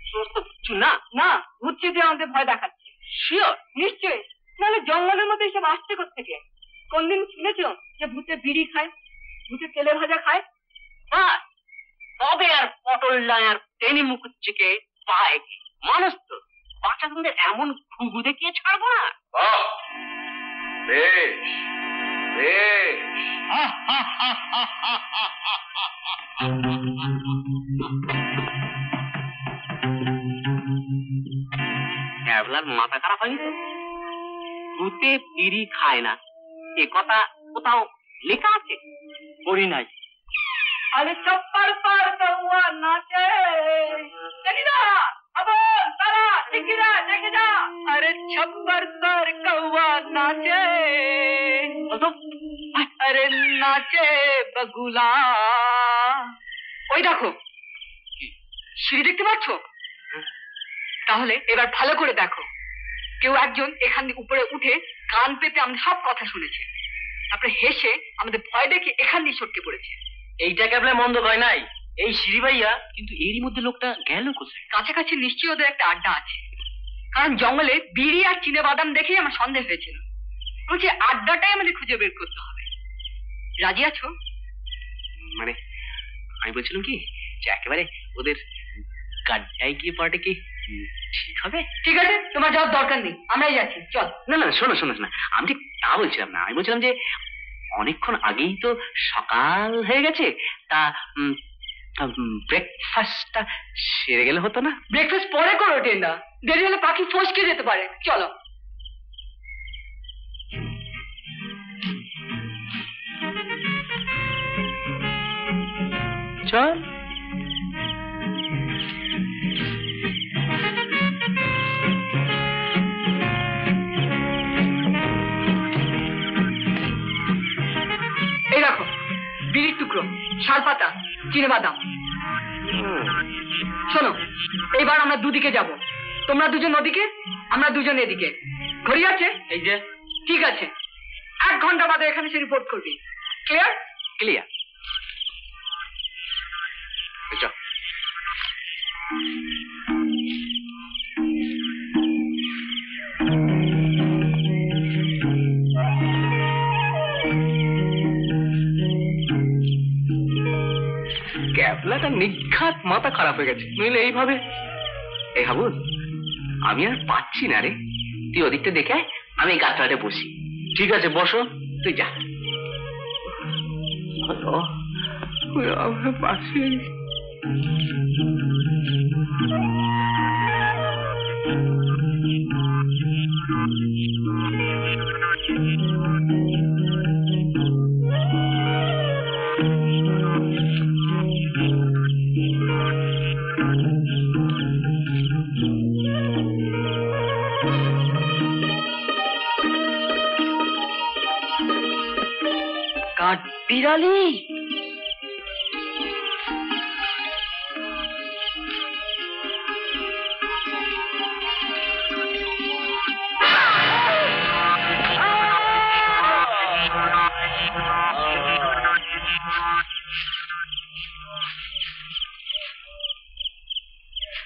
সমস্ত কিছু না? না, ভূত চেপে আমাদের ভয় দেখাচ্ছে। শিওর? নিশ্চয়ই, নাহলে জঙ্গলের মধ্যে এসব আসছে কোত্থেকে? কোনদিন শুনেছো যে ভূতে বিড়ি খায়, ভূতে তেলে ভাজা খায়? হ্যাঁ, তবে আর পটল ডাঙার টেনে মুকুচ্ছিকে পায় কি? মানুষ তো বাচ্চাদের এমন ঘুঘু দেখিয়ে ছাড়বো না। বেশ বেশ। ক্যাবলার মাথা খারাপ হয়নি তো? ভূতে বিড়ি খায় না, এ কথা কোথাও লেখা আছে? পড়ি নাই। আরে চপ্পর পার কৌয়া নাচে। টেনিদা, আবল, তারা, টিকিরা, দেখে যা। আরে ছপ্পর পার কৌয়া নাচে। আরে নাচে বগুলা। ওই দেখো, সিঁড়ি দেখতে পাচ্ছ? তাহলে এবার ভালো করে দেখো। কেউ একজন এখান থেকে উপরে উঠে কান পেতে আমাদের সব কথা শুনেছে, তারপরে হেসে আমাদের ভয় দেখে এখান দিয়ে সটকে পড়েছে। এইটা ক্যাবলা মন্দ হয় নাই, এই সিঁড়ি ভাইয়া। কিন্তু এরই মধ্যে লোকটা গেল কোথায়? কাছাকাছি নিশ্চয়ই ওদের একটা আড্ডা আছে, কারণ জঙ্গলে বিড়ি আর চিনে বাদাম দেখেই আমার সন্দেহ হয়েছিল। বলছি আড্ডাটাই আমাদের খুঁজে বের করতে হবে। রাজি আছো? মানে আমি বলছিলাম কি যে একেবারে ওদের গাড্ডায় গিয়ে পড়াটা কি ঠিক হবে? ঠিক আছে, তোমার যাওয়ার দরকার নেই, আমরাই যাচ্ছি, চল। না না শোনো শোনো শোনো, আমি ঠিক তা বলছিলাম না। আমি বলছিলাম যে অনেকক্ষণ আগেই তো সকাল হয়ে গেছে, তা ব্রেকফাস্টটা সেরে গেলে হতো না? ব্রেকফাস্ট পরে করো টেন্ডা, দেরি হলে পাখি ফসকে যেতে পারে। চলো। চল। এই রাখো বিড়ির টুকরো, শালপাতা, চিনেবাদাম। শোনো, এইবার আমরা দুদিকে যাব, তোমরা দুজন ওদিকে, আমরা দুজন এদিকে। ঘড়ি আছে? এই যে। ঠিক আছে, 1 ঘন্টা বাদে এখানে এসে রিপোর্ট করবি। ক্লিয়ার? ক্লিয়ার। চল। ক্যাবলাটা নিঘাত মাথা খারাপ হয়ে গেছে, নইলে এইভাবে। এই হাবুল, আমি আর পাচ্ছি না রে, তুই ওদিকটা দেখে আয়, আমি এই গাছটাতে বসি। ঠিক আছে বসো, তুই যা। পাচ্ছি। বিড়ালি,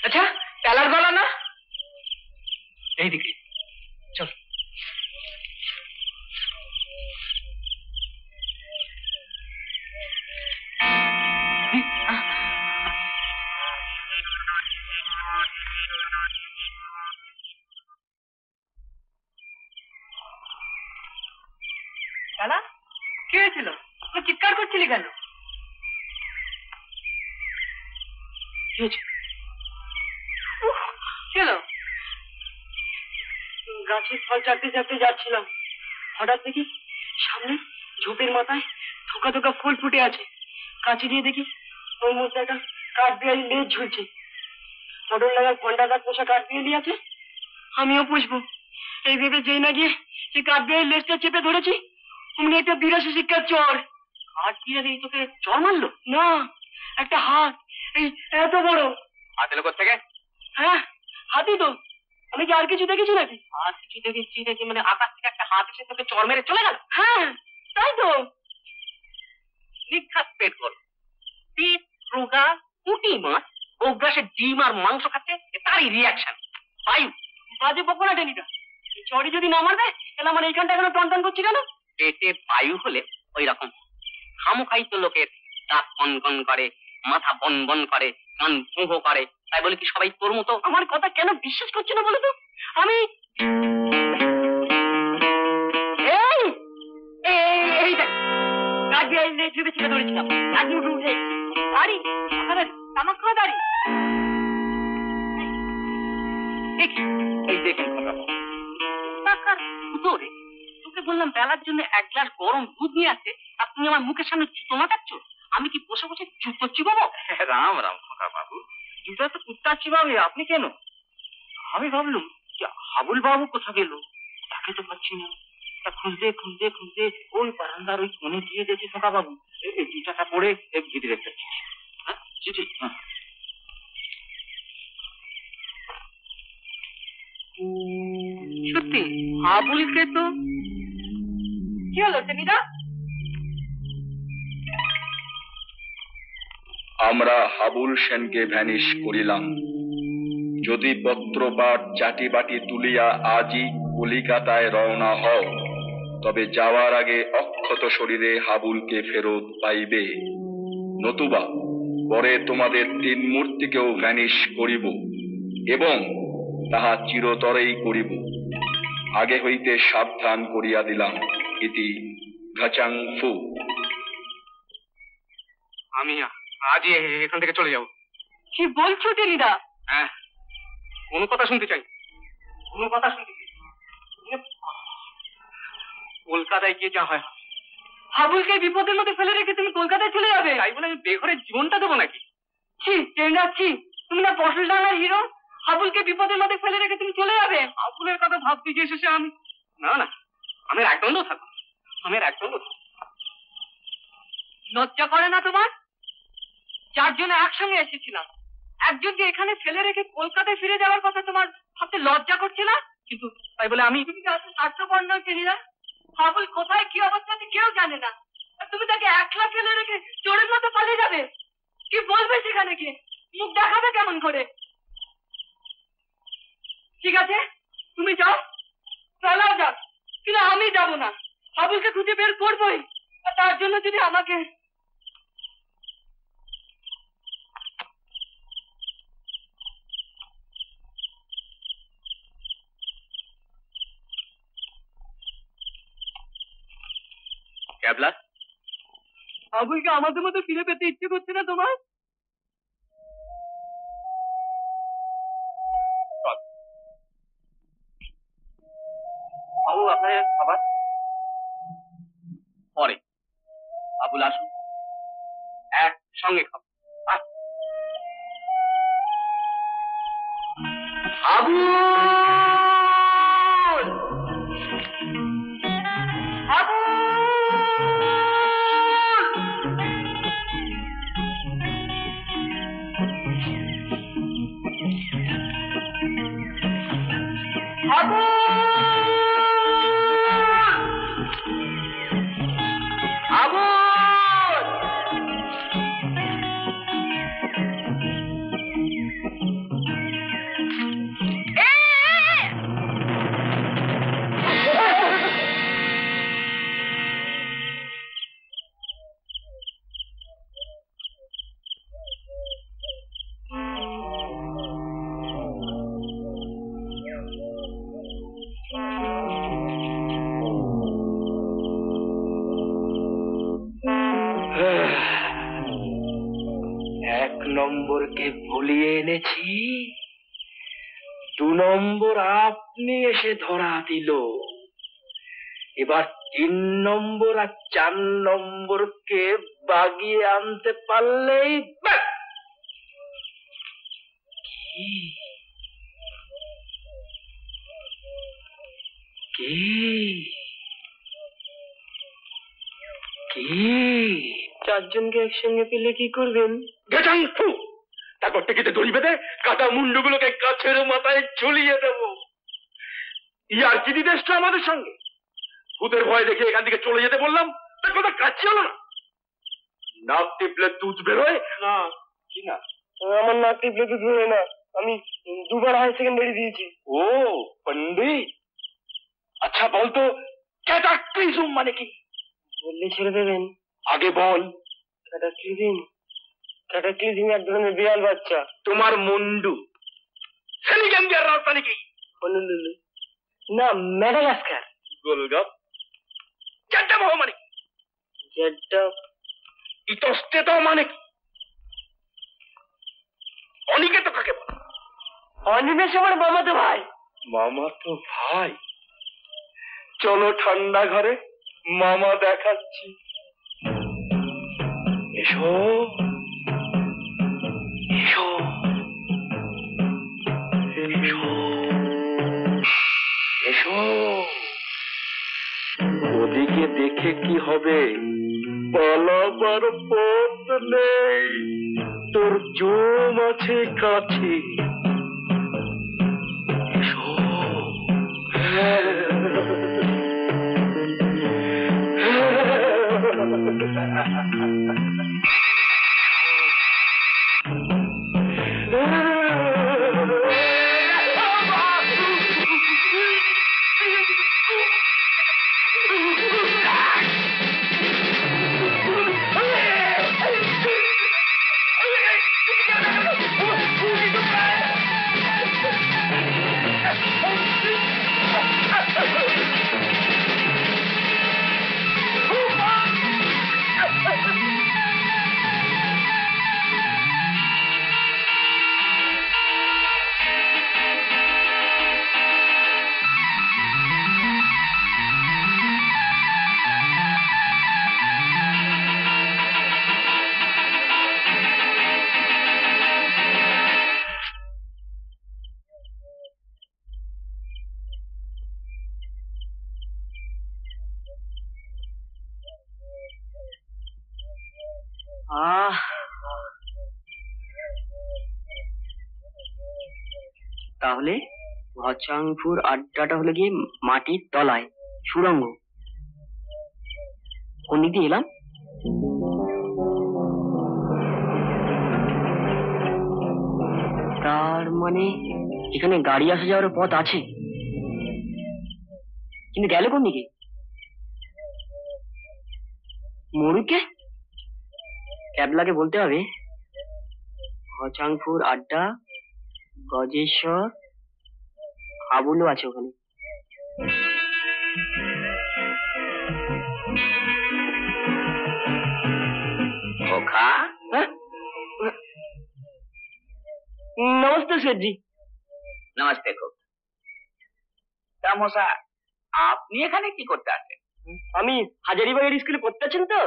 আচ্ছা তেলার গলা না? এইদিকে চল। দাদা কি হয়েছিল? তুই চিৎকার করছিলি কেন? কি হয়েছে? চলো। গাছের ফল চাটতে চাটতে যাচ্ছিলাম, হঠাৎ দেখি সামনে ঝোপের মাথায় থোকা থোকা ফুল ফুটে আছে। কাছে দিয়ে দেখি ওর মধ্যে একটা কাঠবিড়ালি লেজ ঝুলছে। মটর লাগার ঘন্টা কাঠ পোষা কাঠবিড়ালি আছে, আমিও পুষবো এই ভেবে যেই না গিয়ে সেই কাঠবিড়ালির লেজটা চেপে ধরেছি, অমনি একটা 82 শিক্ষার চর। কাঠবিড়ালি তোকে চর মারলো? না, একটা হাত, এই এত বড়। হাত এলো থেকে? হ্যাঁ হাতি তো, আমি কি আর কিছু দেখেছি নাকি? আর কিছু দেখেছি দেখি মানে আকাশ থেকে একটা হাত এসে তোকে চর মেরে চলে গেল? হ্যাঁ তাই তো। নিঘাত পেট গল। পিট, রোগা, পুঁটি মাছ, অভ্যাসে ডিম আর মাংস খাচ্ছে, তারই রিয়াকশন। বায়ু। বাজে বকো না টেনিটা, চড়ি যদি না মারবে তাহলে আমার এইখানটা এখনো টনটন করছি কেন? পেটে বায়ু হলে ওই রকম। খামোখাই তো লোকের দাঁত কনকন করে, মাথা বন বন করে, কান ভোঁ করে, তাই বলে কি সবাই তোর মতো? আমার কথা কেন বিশ্বাস করছে না বলো তো? আমি এই এই দেখ, কাঠবিড়ালির লেজ ভেবে ছেড়ে ধরেছিলাম, গাড়ি উঠে উঠে গাড়ি তামাক খাওয়া দাঁড়ি। এই দেখুন টাকার রে, তোকে বললাম বেলার জন্য 1 গ্লাস গরম দুধ নিয়ে আসতে, আর তুমি আমার মুখের সামনে জুতো মাটাচ্ছ। আমি কি বসে বসে জুতো চিবাবো? রাম রাম খোকা বাবু, জুতা তো কুত্তা চিবাবে, আপনি কেন? আমি ভাবলুম যে হাবুল বাবু কোথা গেল, তাকে তো পাচ্ছি না। তা খুঁজতে খুঁজতে খুঁজতে ওই বারান্দার ওই কোণে দিয়ে দেখি খোকা বাবু এই চিঠাটা পড়ে ভিতরে একটা চিঠি। হ্যাঁ চিঠি। হ্যাঁ সত্যি হাবুলকে তো। কি হলো টেনিদা? আমরা হাবুল সেনকে ভ্যানিশ করিলাম। যদি পত্রপাঠ চাটি বাটি তুলিয়া আজই কলিকাতায় রওনা হও, তবে যাওয়ার আগে অক্ষত শরীরে হাবুলকে ফেরত পাইবে, নতুবা পরে তোমাদের 3 মূর্তিকেও ভ্যানিশ করিব এবং তাহা চিরতরেই করিব। আগে হইতে সাবধান করিয়া দিলাম। ইতি ঘাচাং ফু। আমি আজই এখান থেকে চলে যাব। কি বলছো টেনিদা? হ্যাঁ, কোনো কথা শুনতে চাই, কোনো কথা শুনতে চাই। কলকাতায় গিয়ে যা হয়। হাবুলকে বিপদের মধ্যে ফেলে রেখে তুমি কলকাতায় চলে যাবে? তাই বলে আমি বেঘরের জীবনটা দেবো নাকি? ছি টেনিদা, ছি, তুমি না ফসল ডাঙার হিরো, হাবুলকে বিপদের মধ্যে ফেলে রেখে তুমি চলে যাবে? আবুলের কথা ভাবতে গিয়ে শেষে আমি না না, আমি একদণ্ড থাকবো, আমি একদণ্ড থাকবো। লজ্জা করে না তোমার? 4 জন একসঙ্গে এসেছিলাম, একজনকে এখানে ফেলে রেখে কলকাতায় ফিরে যাওয়ার কথা তোমার ভাবতে লজ্জা করছে না? কিন্তু তাই বলে আমি তুমি এত স্বার্থপর নও টেনিদা। হাবুল কোথায় কি অবস্থাতে কেউ জানে না, আর তুমি তাকে একলা ফেলে রেখে চোরের মতো পালিয়ে যাবে? কি বলবে সেখানে গিয়ে? মুখ দেখাবে কেমন করে? ঠিক আছে, তুমি যাও, চলাও যাক, কিন্তু আমি যাব না। হাবুলকে খুঁজে বের করবোই, আর তার জন্য যদি আমাকে ক্যাবলা, হাবুলকে আমাদের মতো ফিরে পেতে ইচ্ছে করছে না তোমার? বাবু আপনার খাবার পরে, আবুল আসুন, একসঙ্গে খাবো। নম্বরকে ভুলিয়ে এনেছি, 2 নম্বর আপনি এসে ধরা দিল। এবার 3 নম্বর আর 4 নম্বরকে বাগিয়ে আনতে পারলেই কি কি 4 জনকে একসঙ্গে পেলে কি করবেন? তারপর টিকিতে দড়ি বেঁধে কাটা মুন্ডুগুলোকে গাছের মাথায় ঝুলিয়ে দেব। ইয়ার কি দিতে এসছো আমাদের সঙ্গে? ভূতের ভয় দেখে এখান থেকে চলে যেতে বললাম, তার কথা কাছে হলো না। নাক টিপলে দুধ বেরোয় না? কি না? আমার নাক টিপলে দুধ বেরোয় না, আমি 2 বার হায়ার সেকেন্ডারি দিয়েছি। ও পণ্ডিত, আচ্ছা বলতো ক্যাটাক্লিজম মানে কি? বললে ছেড়ে দেবেন? আগে বল। ক্যাটাক্লিজম এক ধরনের বিড়াল বাচ্চা। তোমার মুন্ডু সেনিগাম্বিয়ার রাজধানী কি? না, ম্যাডাগাস্কার। গোলগাপ। জেড্ডা বাহ মানে কি? জেড্ডা ইতস্তেত মানে কি? অনিকেত কাকে বলে? অনিমেষ আমার মামাতো ভাই। মামাতো ভাই? চলো ঠান্ডা ঘরে, মামা দেখাচ্ছি। এসো এসো এসো এসো। ওদিকে দেখে কি হবে? পালাবার পথ নেই, তোর জম আছে কাছে। এসো। তাহলে ঘচাংপুর আড্ডাটা হলো গিয়ে মাটির তলায় সুড়ঙ্গ। কোন দিক দিয়ে এলাম? তার মানে এখানে গাড়ি আসা যাওয়ার পথ আছে, কিন্তু গেল কোন দিকে? মরুকে ক্যাবলাকে বলতে হবে ঘচাংপুর আড্ডা, গজেশ্বর, আবুলও আছে ওখানে। খোকা, নমস্তে সেঠজি। নমস্তে খোকা। তা মশা, আপনি এখানে কি করতে আসেন? আমি হাজারিবাগের স্কুলে পড়তে আছেন তো,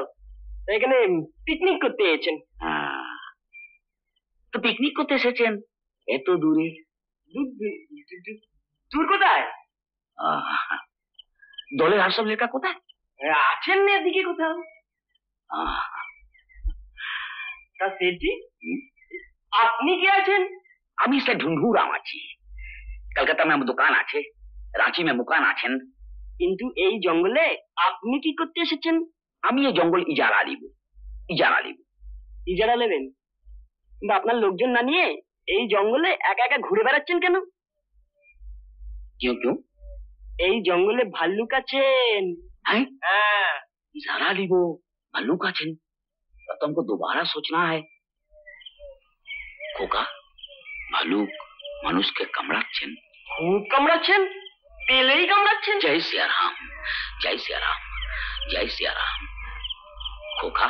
তাই এখানে পিকনিক করতে এসেছেন। তো পিকনিক করতে এসেছেন এত দূরে? দূর কোথায়? দলের আসল লেখা কোথায়? আছেন না এদিকে কোথাও। তা সেঠজি, আপনি কে আছেন? আমি সে ढूंढूराम আছি। কলকাতা में दुकान আছে, রাঁচি में मुकान আছেন। কিন্তু এই জঙ্গলে আপনি কি করতে এসেছেন? আমি এই জঙ্গল ইজারা নিব। ইজারা নেবেন? কিন্তু আপনার লোকজন না নিয়ে এই জঙ্গলে একা একা ঘুরে বেড়াচ্ছেন কেন? क्यों? এই জঙ্গলে ভাল্লুক আছেন। हैं? হ্যাঁ। इजारा लिबो, भालूक आछेन, तो तुमको दोबारा सोचना है। खोका, भालूक মানুষকে কামড়াচ্ছেন। খুব কামড়াচ্ছেন? পেলেই কামড়াচ্ছেন? জয় সিয়ারাম, জয় সিয়ারাম, জয় সিয়ারাম। খোকা,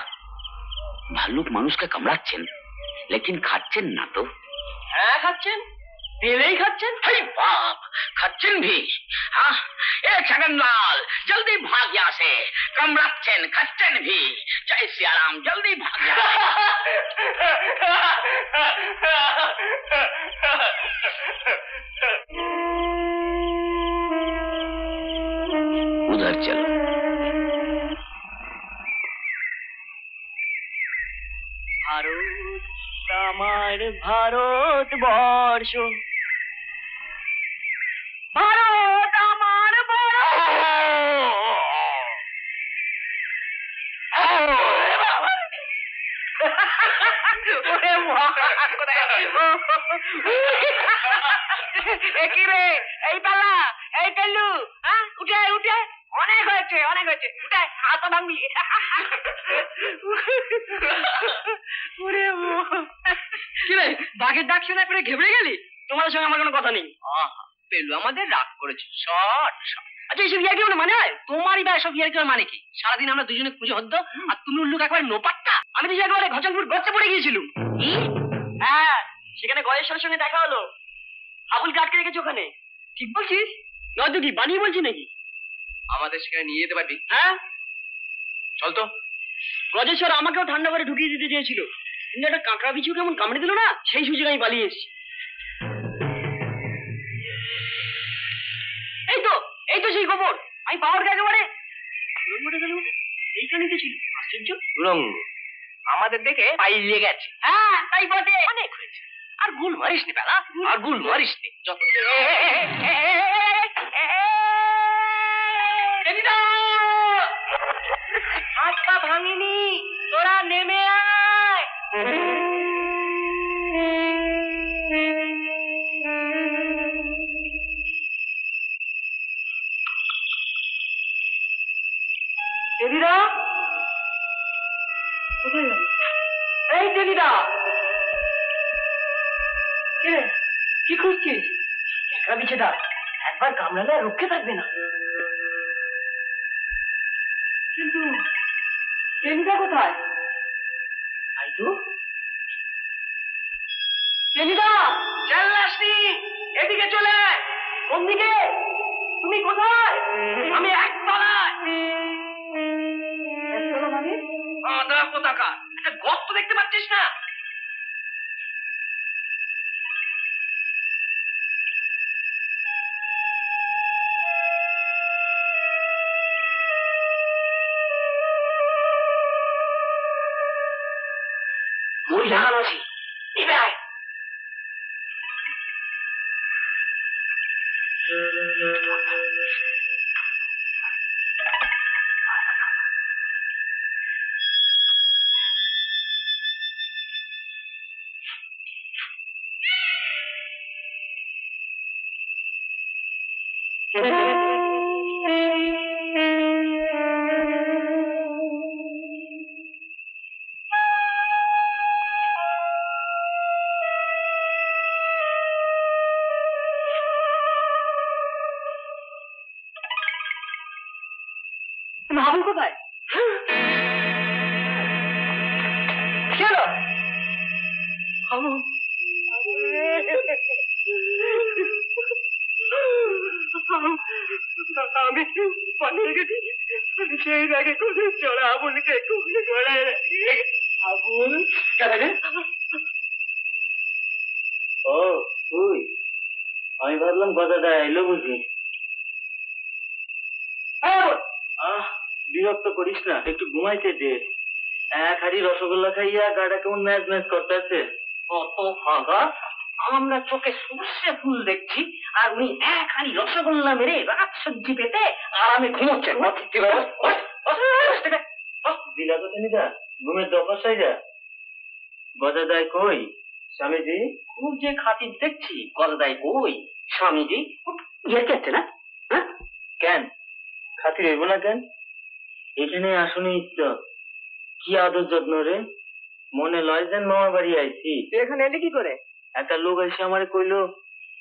ভালুক মানুষকে কামড়াচ্ছেন, লেকিন খাচ্ছেন না তো? হ্যাঁ খাচ্ছেন, পেলেই খাচ্ছেন। हे बाप, খাচ্ছেন भी? हाँ, ए छगनलाल, जल्दी भाग यहाँ से। कमराচ্ছেন, খাচ্ছেন भी। जय सियाराम, जल्दी भाग यहाँ से। उधर चलो। ভারত আমার ভারতবর্ষ, ভারত আমার কি রে, এই পালা, এই পেলু, উঠে উঠে, অনেক হয়েছে উঠে, হাত ভাঙবি। কি রে, বাঘের ডাক শুনে করে ঘেবড়ে গেলি? তোমার সঙ্গে আমার কোনো কথা নেই। পেলু আমাদের রাগ করেছে, শট। আচ্ছা এইসব ইয়ার্কি মানে হয়? তোমারই বা এসব ইয়ার্কি মানে কি? সারাদিন আমরা দুজনে খুঁজে হদ্দ, আর তুমি উল্লুক একবার নোপাট্টা। আমি তো একেবারে ঘচাংপুর গর্তে পড়ে গিয়েছিলুম। হ্যাঁ, সেখানে গয়েশ্বরের সঙ্গে দেখা হলো। আবুলকে আটকে রেখেছে ওখানে। ঠিক বলছিস? নয়তো কি বানিয়ে বলছি নাকি? আমাদের সেখানে নিয়ে যেতে পারবি? হ্যাঁ চল তো। গজেশ্বর আমাকেও ঠান্ডা করে ঢুকিয়ে দিতে চেয়েছিল, কিন্তু একটা কাঁকড়া বিছু কেমন কামড়ে দিল না, সেই সুযোগ আমি পালিয়ে এসেছি। এই তো সেই খবর আমি পাওয়ার একেবারে এইখানে তো ছিল। আশ্চর্য, সুরঙ্গ আমাদের দেখে পাইয়ে গেছে। হ্যাঁ তাই বটে। অনেক হয়েছে, আর গুল মারিস নি বেলা, আর গুল মারিস নি। যত হাত পা ভাঙিনি, তোরা নেমে আয়। টেনিদা কোথায় গেল? এই টেনিদা, কি খুঁজছিস? একটা বিছেটা একবার কামড়ালে রক্ষে থাকবে না। কিন্তু টেনিদা কোথায়? তাই তো। টেনিদা, চল আসনি, এদিকে চলে। কোন দিকে? তুমি কোথায়? আমি একতলায়। একতলা মানে? আদা কোথাকা, একটা গর্ত দেখতে পাচ্ছিস না? ওই লাগানো আছে নিবে আয়। হাবুল কোথায়? কেন আমি পালিয়ে গেছি সেই আগে কোথায় চড়া আবুলকে কুকুরে গড়ায় আবুল কেন রে? ও তুই? আমি ভাবলাম গদাদা এলো বুঝি। বিরক্ত করিস না, একটু ঘুমাইতে দে। এক হাড়ি রসগোল্লা খাইয়া গাড়া কেমন ম্যাচ ম্যাচ করতেছে। কত ফাঁকা, আমরা চোখে সর্ষে ফুল দেখছি আর উনি এক হাড়ি রসগোল্লা মেরে রাত সবজি পেতে আরামে ঘুমোচ্ছেন। দিলা তো নিদা ঘুমের দফাশাই যা। গদাদাই কই? স্বামীজি খুব যে খাতির দেখছি। গদাদাই কই? স্বামীজি ইয়ে কেছে না? হ্যাঁ কেন খাতির হইব না কেন? এখানে আসুনি তো কি আদর যত্ন রে, মনে লয় যেন মামার বাড়ি আইছি। এখানে এলে কি করে? একটা লোক এসে আমারে কইলো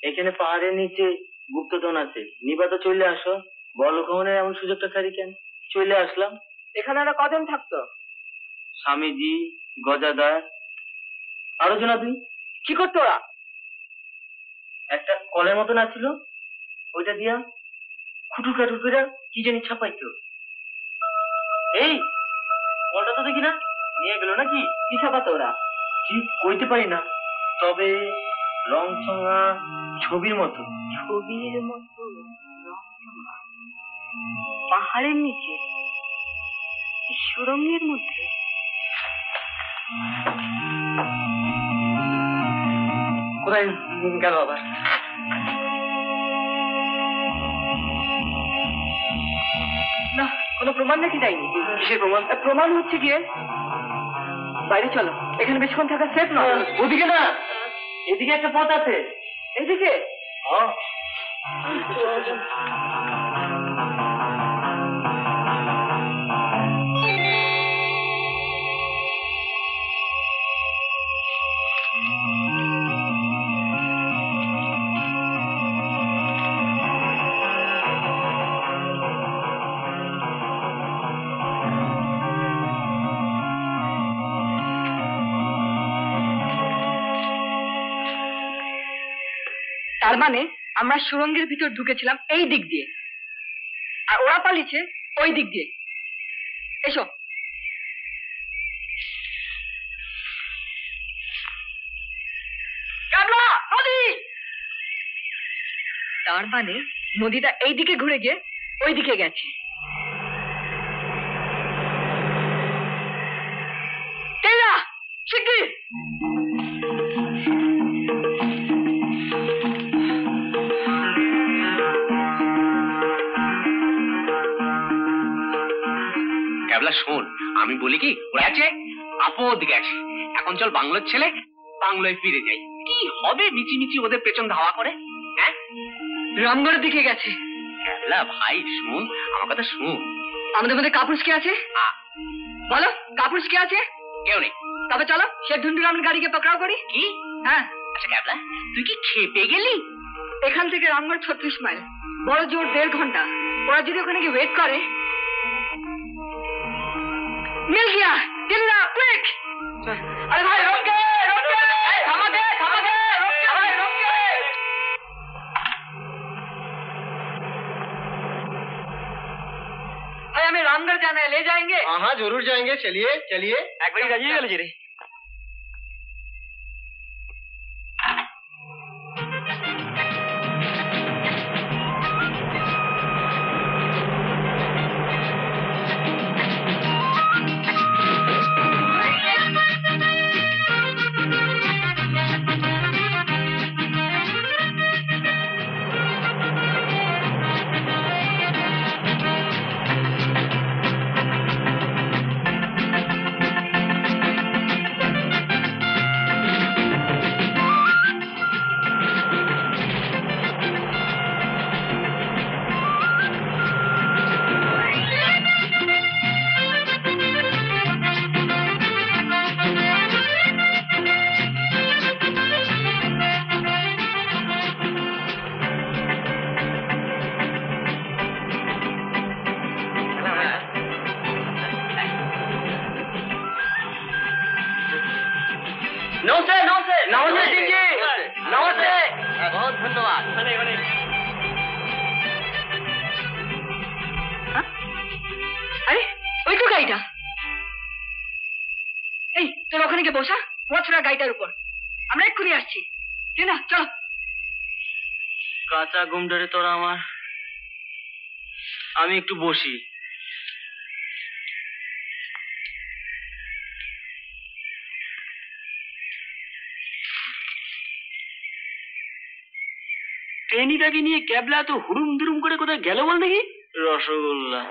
এখানে পাহাড়ের নিচে গুপ্তধন আছে, নিবা তো চলে আসো। বলো কখনো এমন সুযোগটা ছাড়ি কেন? চলে আসলাম। এখানে ওরা কজন থাকতো? স্বামীজি, গজাদা, আরো জন। তুই কি করতো ওরা? একটা কলের মতন আছিল, ওইটা দিয়া খুটুর কাটুর করে কি জানি ছাপাইতো। এই কলটা তো দেখি না, নিয়ে গেল নাকি? কি ছাপাতো ওরা? ঠিক কইতে পারি না, তবে রং চঙা ছবির মতো। ছবির মতো পাহাড়ের নিচে সুরঙ্গের মধ্যে। কোথায় গেল আবার? না কোনো প্রমাণ নাকি যায়নি। কিসের প্রমাণ? প্রমাণ হচ্ছে গিয়ে বাইরে চলো, এখানে বেশিক্ষণ থাকা সেফ নয়। ওদিকে না, এদিকে একটা পথ আছে। এদিকে তার মানে আমরা সুরঙ্গের ভিতর ঢুকেছিলাম এই দিক দিয়ে, আর ওরা পালিয়েছে ওই দিক দিয়ে। এসো। নদী! তার মানে নদীটা এই দিকে ঘুরে গিয়ে ওই দিকে গেছে। শিগগির শোন, আমি বলি কি, ওরা আছে আপদ গেছে, এখন চল বাংলোর ছেলে বাংলোয় ফিরে যাই। কি হবে মিচিমিচি ওদের পেছন ধাওয়া করে? হ্যাঁ রামগড়ের দিকে গেছে। ক্যাবলা ভাই শোন, আমার কথা শোন। আমাদের মধ্যে কাপুরুষ কে আছে বলো? কাপুরুষ কে আছে? কেউ নেই। তবে চলো সে ঢুন্ডুরামের গাড়িকে পকড়াও করি। কি? হ্যাঁ। আচ্ছা ক্যাবলা, তুই কি খেপে গেলি? এখান থেকে রামগড় 36 মাইল, বড় জোর 1.5 ঘন্টা। ওরা যদি ওখানে গিয়ে ওয়েট করে। मिल गया, दिल्ला, क्विक! अरे भाई रुक गए, थमा दे, भाई रुक गए। भाई हमें रामगढ़ जाना है, ले जाएंगे? हाँ जरूर जाएंगे, चलिए चलिए। एक बार राजी गल जी रे। নমস্তে নমস্তে নমস্তে সিংজি নমস্তে বহুত ধন্যবাদ। আরে ওই তো গাড়িটা। এই তোর ওখানে গিয়ে বসা, বছরা গাড়িটার উপর, আমরা এক্ষুনি আসছি। ঠিক না, চলো। কাঁচা ঘুম ধরে তোরা আমার, আমি একটু বসি। ট্রেনিটাকে নিয়ে ক্যাবলা তো হুড়ুম দুরুম করে কোথায় গেল বল দেখি। রসগোল্লা।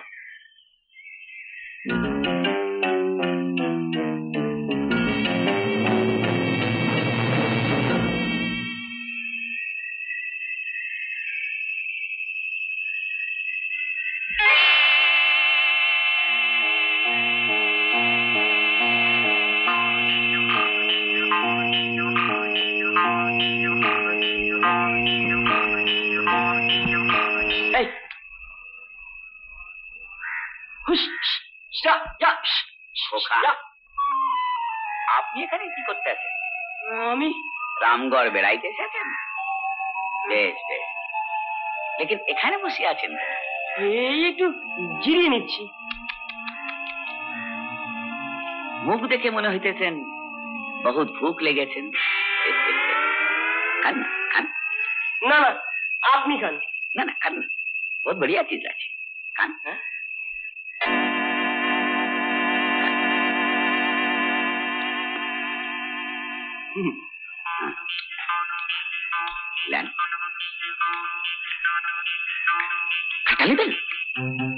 এই হুশ স্টপ ইয়া খোকা, আপনি এখানে কি করতে আছেন? আমি রামগড় বেড়াইতে এসেছেন? বেশ বেশ, লেকিন এখানে বসে আছেন কেন? এই একটু জিরিয়ে নিচ্ছি। মুখ দেখে মনে হইতেছেন বহুত ভুক লেগেছেন। খান না, খান। না না, আপনি খান। না না, খান না, বহুত বড়িয়া চিজ আছে, খান। হ্যাঁ? लें खट्टा लेबेन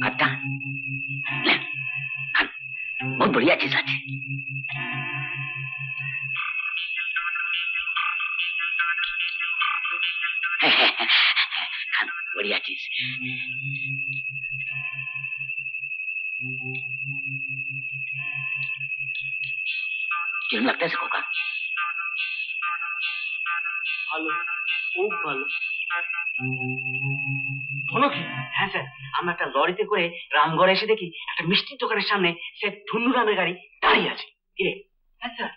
खट्टा लें खान बहुत बढ़िया चीज আছে खान बढ़िया चीज किरण लगता है सबको का ভালো, খুব ভালো। বলো কি? হ্যাঁ স্যার, আমরা একটা লরিতে করে রামগড়ে এসে দেখি একটা মিষ্টির দোকানের সামনে সে ধুন্নু নামের গাড়ি দাঁড়িয়ে আছে। কিরে? হ্যাঁ স্যার।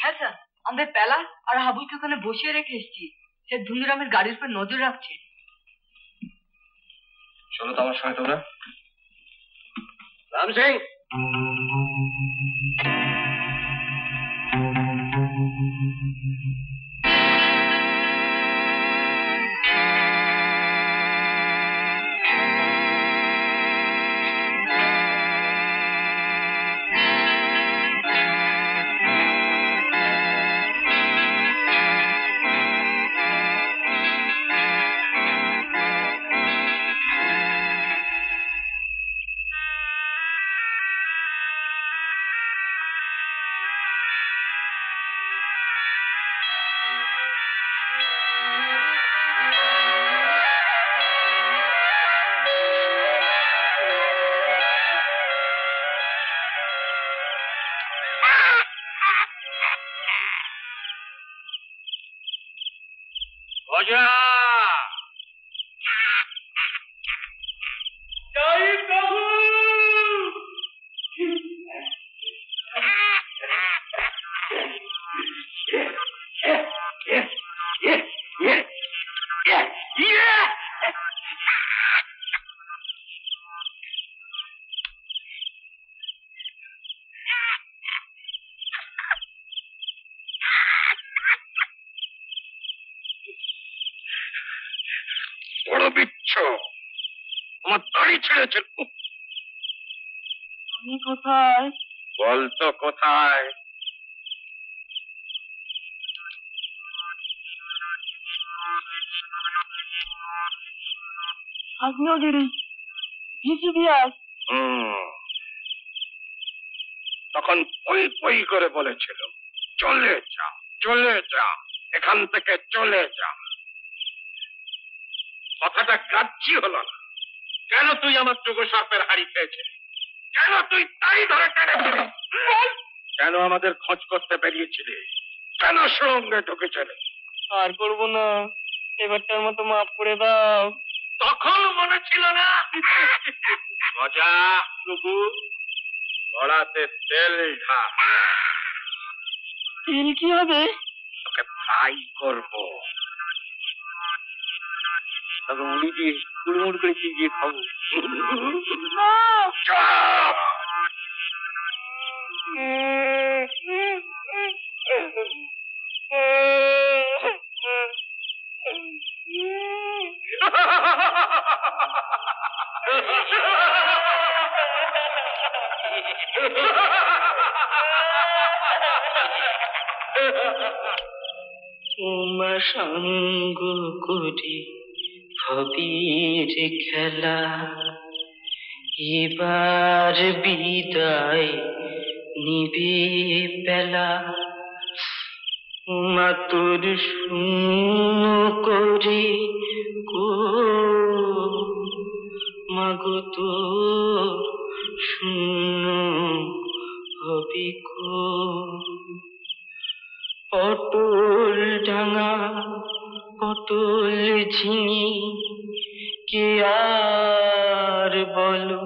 হ্যাঁ স্যার, আমাদের পেলা আর হাবুলকে ওখানে বসিয়ে রেখে এসেছি। সে ধুনুরামের গাড়ির উপর নজর রাখছে। চলো তো আমার সঙ্গে তোমরা। রাম সিং, বড় বিচ্ছ আমার দাড়ি ছেড়েছে। আমি কোথায়? বলতো কোথায়? আগ্নেয়গিরি, ভিসিডিআর। তখন পই পই করে বলেছিল চলে যা, চলে যা, এখান থেকে চলে যা। কথাটা গ্রাহ্য হলো না। কেন তুই আমার যোগ সাপের হাড়ি খেয়েছিলি? কেন তুই তাই ধরে টেনেছিলি? বল, কেন আমাদের খোঁজ করতে বেরিয়েছিলি? কেন সঙ্গে ঢুকেছিলে? আর করবো না, এবারটার মতো মাফ করে দাও। তখন মনে ছিল না? মজা প্রভু, কড়াতে তেল ঢাল। তেল কি হবে? তোকে ফ্রাই করবো, তবে উনি দিয়ে কুড়মুড় করে চিবিয়ে খাবো। চুপ! উমা সঙ্গ করে ভবির খেলা, এবার বিদায় নিবে বেলা। উমা তোর শূন্য করে গো, মাগো তোর শূন্য হবে গো। পটল ডাঙা পটল ঝিঙে কে আর বলো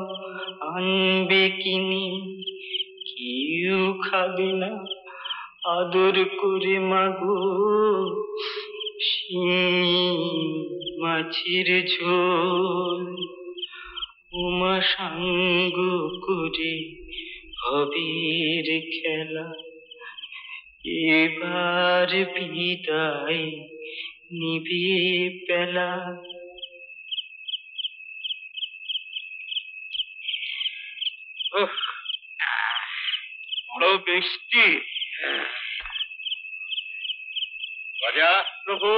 আনবে কিনি, কেউ খাবে না আদর করে মাগো শিঙি মাছের ঝোল। উমা সাঙ্গ করে ভবের খেলা, এবার বিদায় নিবে বেলা। বড় বৃষ্টি। রাজা প্রভু,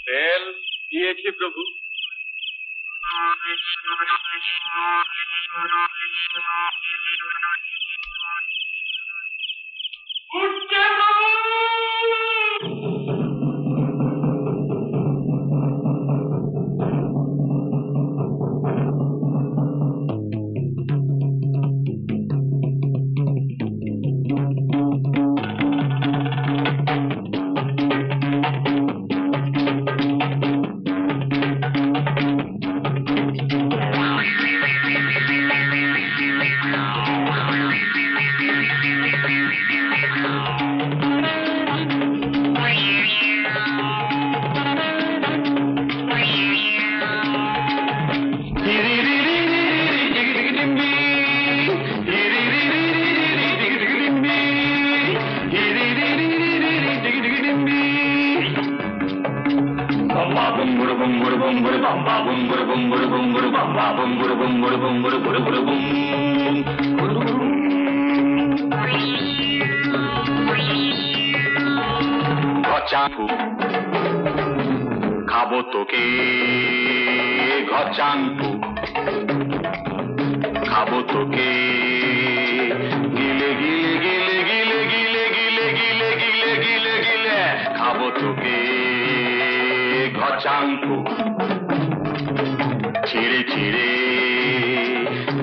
তেল দিয়েছি প্রভু। খাবো তোকে ঘচাংপু, খাবো তোকে গিলে গিলে গিলে গিলে গিলে গিলে গিলে গিলে গিলে গিলে, খাবো তোকে ঘচাংপু। ছিঁড়ে ছিঁড়ে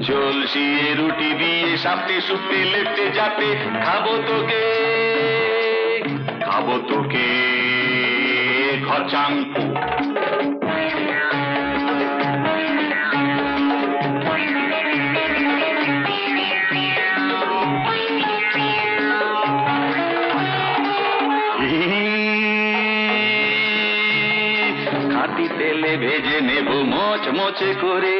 ঝলসিয়ে রুটি দিয়ে সাপটে সুপটে লেপটে যাতে, খাবো তোকে খাবো তোকে ঘচাংপু। খাঁটি তেলে ভেজে নেব মচমচে করে,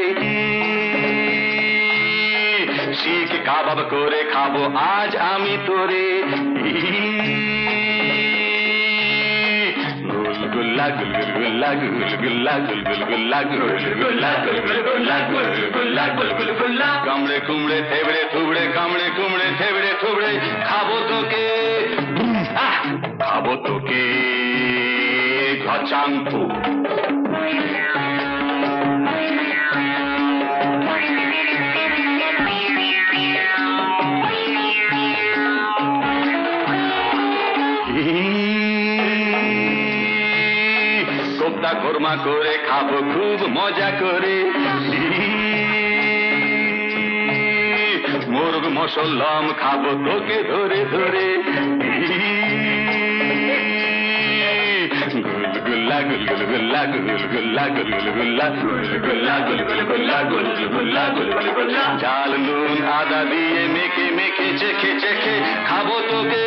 শিখ কাবাব করে খাবো আজ আমি তোরে। গুলগুল্লা গুলগুল্লা গুলগুল্লা গুলগুল্লা গুলগুল্লা গুলগুল্লা গুলগুল্লা গুলগুল্লা, কামড়ে কুমড়ে থেবড়ে থুবড়ে কামড়ে কুমড়ে থেবড়ে থুবড়ে, খাবো তোকে খাবো তোকে ঘচাংপু। কোপ্তা কোরমা করে খাবো খুব মজা করে, মুরগ মশলম খাবো তোকে ধরে ধরে। গুলগুল্লা চাল নুন আদা দিয়ে মেখে মেখে চেখে চেখে খাবো তোকে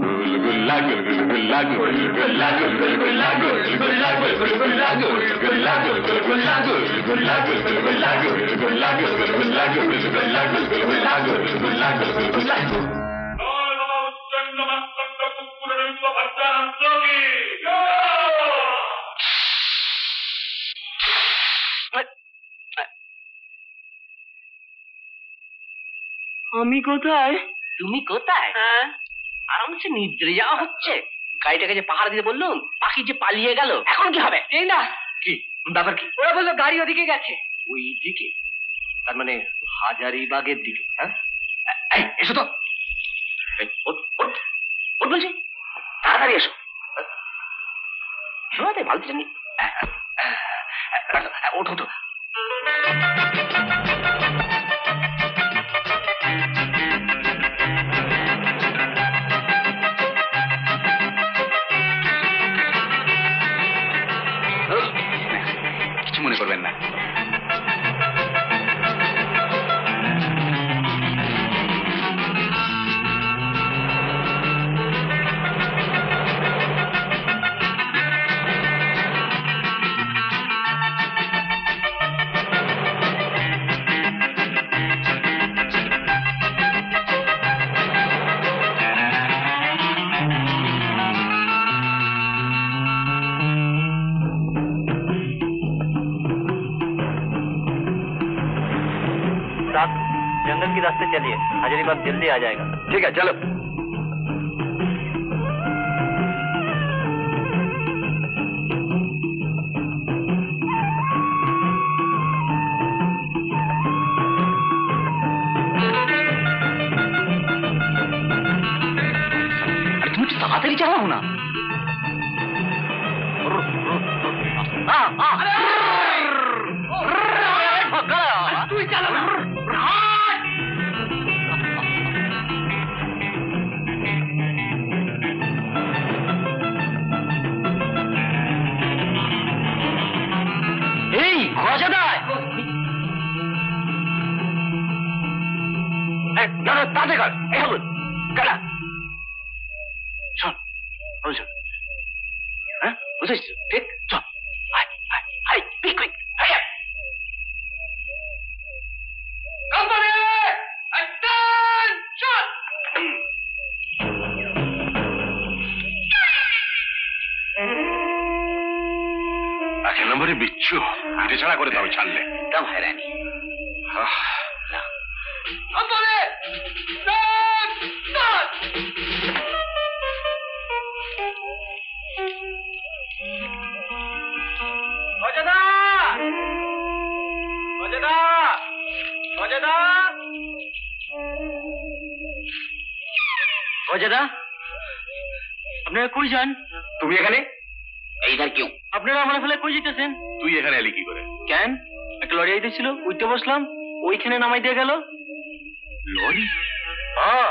গুলগুল্লা গুলগুল্লা গুলগুল্লা গুলগুল্লা গুলগুল্লা গুলগুল্লা গুলগুল্লা গুলগুল্লা গুলগুল্লা গুলগুল্লা গুলগুল্লা গুলগুল্লা গুলগুল্লা গুলগুল্লা গুলগুল্লা আমি কোথায়? তুমি কোথায়? আরামসে নিদ্রে যাওয়া হচ্ছে। গাড়িটাকে যে পাহাড় দিতে বললুম, পাখি যে পালিয়ে গেল, এখন কি হবে? এই না কি ব্যাপার কি? ওরা বললো গাড়ি ওদিকে গেছে। ওই দিকে? তার মানে হাজারিবাগের দিকে? হ্যাঁ, এসো তো। ওঠ বলছি, তাড়াতাড়ি এসো। শোনাতে ভালো জানি। ওঠো তো। কিছু মনে করবেন না। जंगल के रास्ते चलिए, हजारीबाग जल्दी आ जाएगा। ठीक है, चलो। अरे तुम ताड़ाताड़ी चलाओ ना। तू चला ना। ঠিক চল। এক নম্বরে বিচ্ছু এটা ছাড়া করে দাও, ছাড়লে একদম হয়রানি। অজয়দা, আপনারা কই যান? তুমি এখানে? এইবার কেউ আপনারা আমার ফেলে কই যেতেছেন? তুই এখানে এলি কি করে? কেন, একটা লরি আইতেছিল, উঠতে বসলাম, ওইখানে নামাই দিয়ে গেল। লরি? হ্যাঁ,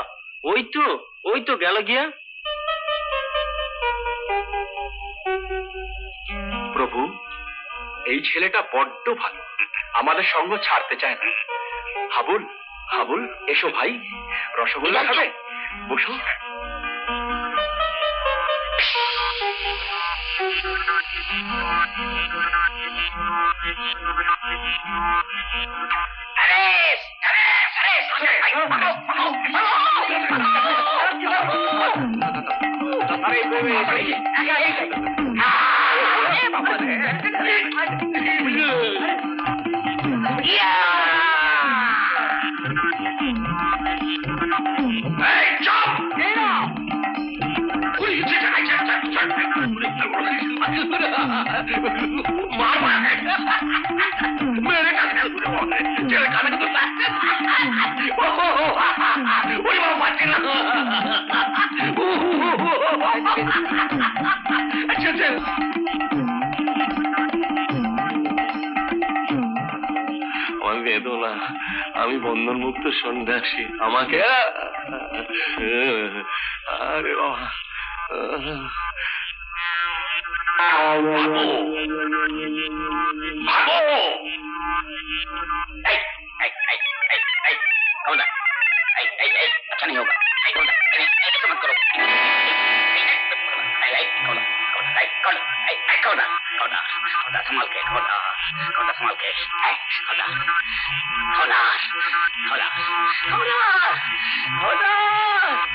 ওই তো গেল গিয়া। প্রভু, এই ছেলেটা বড্ড ভালো, আমাদের সঙ্গ ছাড়তে চায় না। হাবুল, হাবুল, এসো ভাই, রসগোল্লা খাবে? বসো। আমি বন্ধন মুক্ত সন্ন্যাসী, আমাকে আরে বাবা अच्छा नहीं होगा, ऐसा मत करो।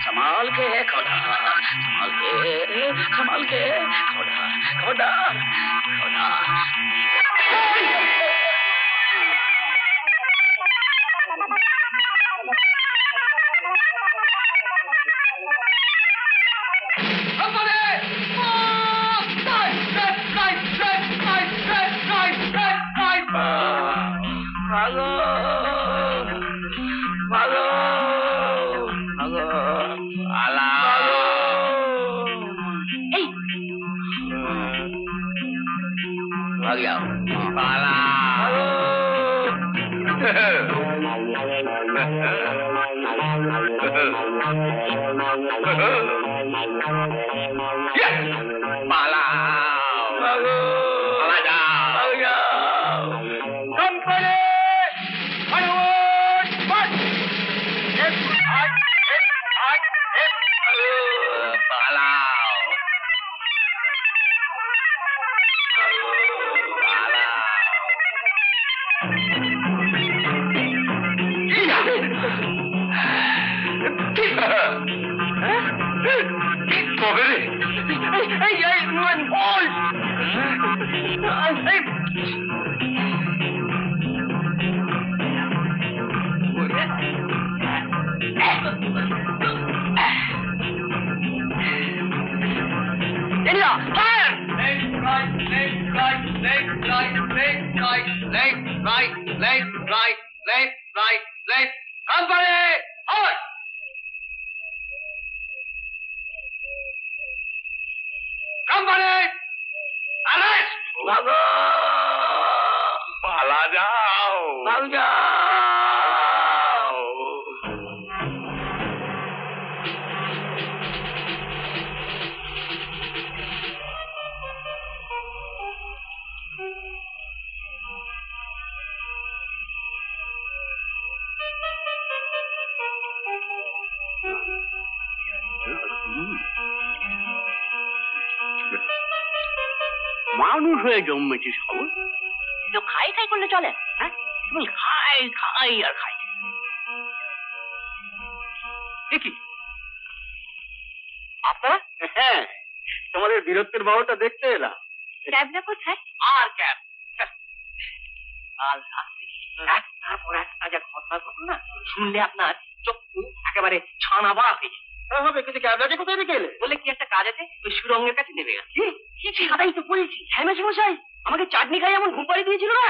संभाल के, संभाल के, संभाल के, संभाल के, মানুষ হয়ে জন্মেছিস খবর তো খাই খাই করলে চলে? হ্যাঁ, কেবল খাই খাই আর খাই। কি আপনারা? হ্যাঁ, তোমাদের বীরত্বের বাবুটা দেখতে এলাম। ক্যাবটা কোথায়? আর ক্যাব তারপর একটা যা ঘটনা ঘটনা শুনলে আপনার চক্ষু একেবারে ছানা বাক হয়ে যায়। হবে, কিন্তু ক্যাবলাকে কোথায় রেখে এলে? বলে কি একটা কাজ আছে, ওই সুরঙ্গের কাছে নেমে গেছে। কি সাদাই তো বলেছি। হ্যাঁ মেশামশাই, আমাকে চাটনি খাই এমন ঘুম পাড়িয়ে দিয়েছিল না।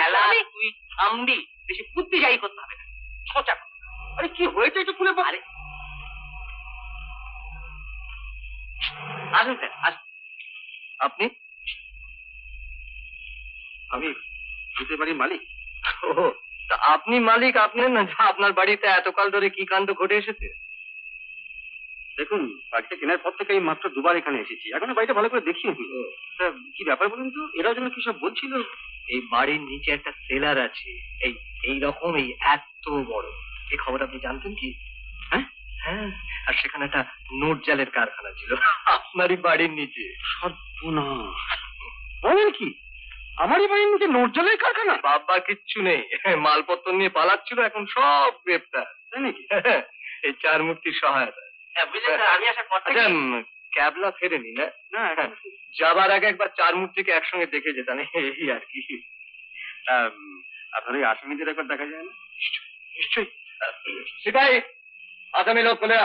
তুই থামবি, বেশি বুদ্ধি যাই করতে হবে না। ছোচা। আরে কি হয়েছে একটু খুলে বল। আসুন স্যার, আসুন। আপনি? আমি ভূতের বাড়ির মালিক। ও, তা আপনি মালিক আপনি না, আপনার বাড়িতে এতকাল ধরে কি কাণ্ড ঘটে এসেছে? দেখুন, বাড়িটা কেনার পর থেকে এই মাত্র দুবার এখানে এসেছি, এখনো বাড়িটা ভালো করে দেখিনি। কি ব্যাপার বলুন তো? এরা যেন কি সব বলছিল। এই বাড়ির নিচে একটা সেলার আছে, এই রকম, এই এত বড়। এই খবর আপনি জানতেন কি? হ্যাঁ হ্যাঁ, আর সেখানে একটা নোট জালের কারখানা ছিল আপনারই বাড়ির নিচে। সর্বনাশ! বলেন কি? আমারই বাড়ির নিচে নোট জালের কারখানা? বাবা কিচ্ছু নেই, মালপত্র নিয়ে পালাচ্ছিল, এখন সব গ্রেপ্তার। তাই নাকি? এই চার মূর্তির সহায়তা। আমি আসার পর থেকে ক্যাবলা ফেরেনি না? না, যাবার আগে একবার চার মূর্তিকে একসঙ্গে দেখে যেতাম, এই আর কি। আপনার ওই আসামিদের একবার দেখা যায় না? নিশ্চয়ই। সেটাই, আসামি লোক বলে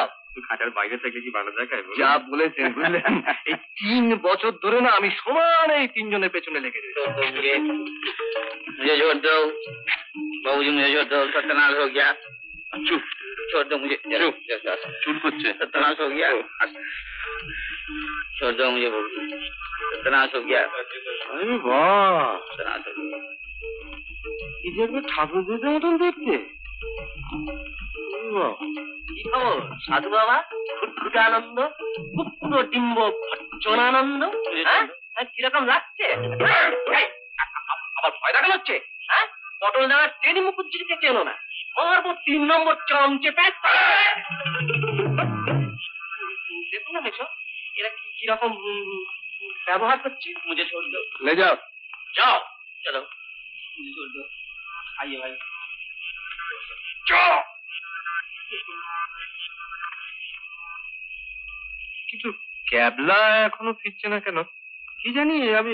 খাঁচার বাইরে থেকে কি ভালো দেখায়? যা বলেছেন বুঝলেন, এই 3 বছর ধরে না আমি সমান এই তিনজনের পেছনে লেগে রয়েছি। मुझे छोड़ दो बाबूजी, मुझे छोड़ दो, सत्यानाश हो गया। चुप, छोड़ दो मुझे। चुप করছে। सत्यानाश हो गया। छोड़ दो मुझे बाबूजी, सत्यानाश हो गया। अरे वाह, सत्यानाश हो गया। এই যে একবার ঠাকুরদের মতন দেখতে। কি খবর সাধু বাবা? খুটখুটে আনন্দ, কুকুর ডিম্ব ভর্জনানন্দ। কিরকম লাগছে? আবার ভয় দেখানো হচ্ছে? হ্যাঁ, পটল ডাঙার টেনি মুখুজ্জিকে চেনো না? মারবো 3 নম্বর চামচে প্যাক। দেখুন না মেশো, এরা কিরকম ব্যবহার করছে। মুঝে ছোড় দো, ले जाओ। যাও চলো, মুঝে ছোড় দো, আইয়ে ভাই जाओ। কিন্তু ক্যাবলা এখনো ফিরছে না কেন কি জানি আমি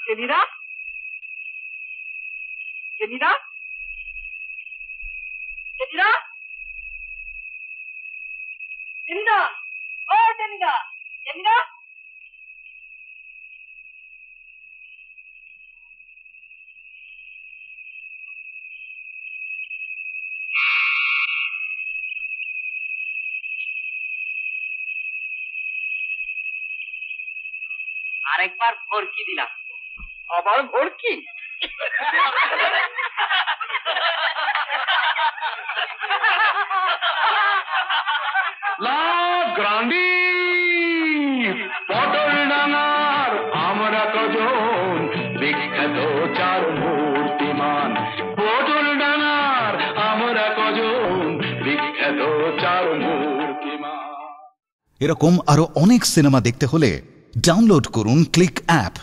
টেনিদা, টেনিদা, টেনিদা, টেনিদা, ও টেনিদা, টেনিদা। আরেকবার ভরকি দিলাম। আবার ভরকি? লা গ্রান্ডি পটল ডাঙার আমরা কজন বিখ্যাত চার মূর্তিমান। পটল ডাঙার আমরা কজন বিখ্যাত চার মূর্তিমান। এরকম আরো অনেক সিনেমা দেখতে হলে ডাউনলোড করুন ক্লিক অ্যাপ।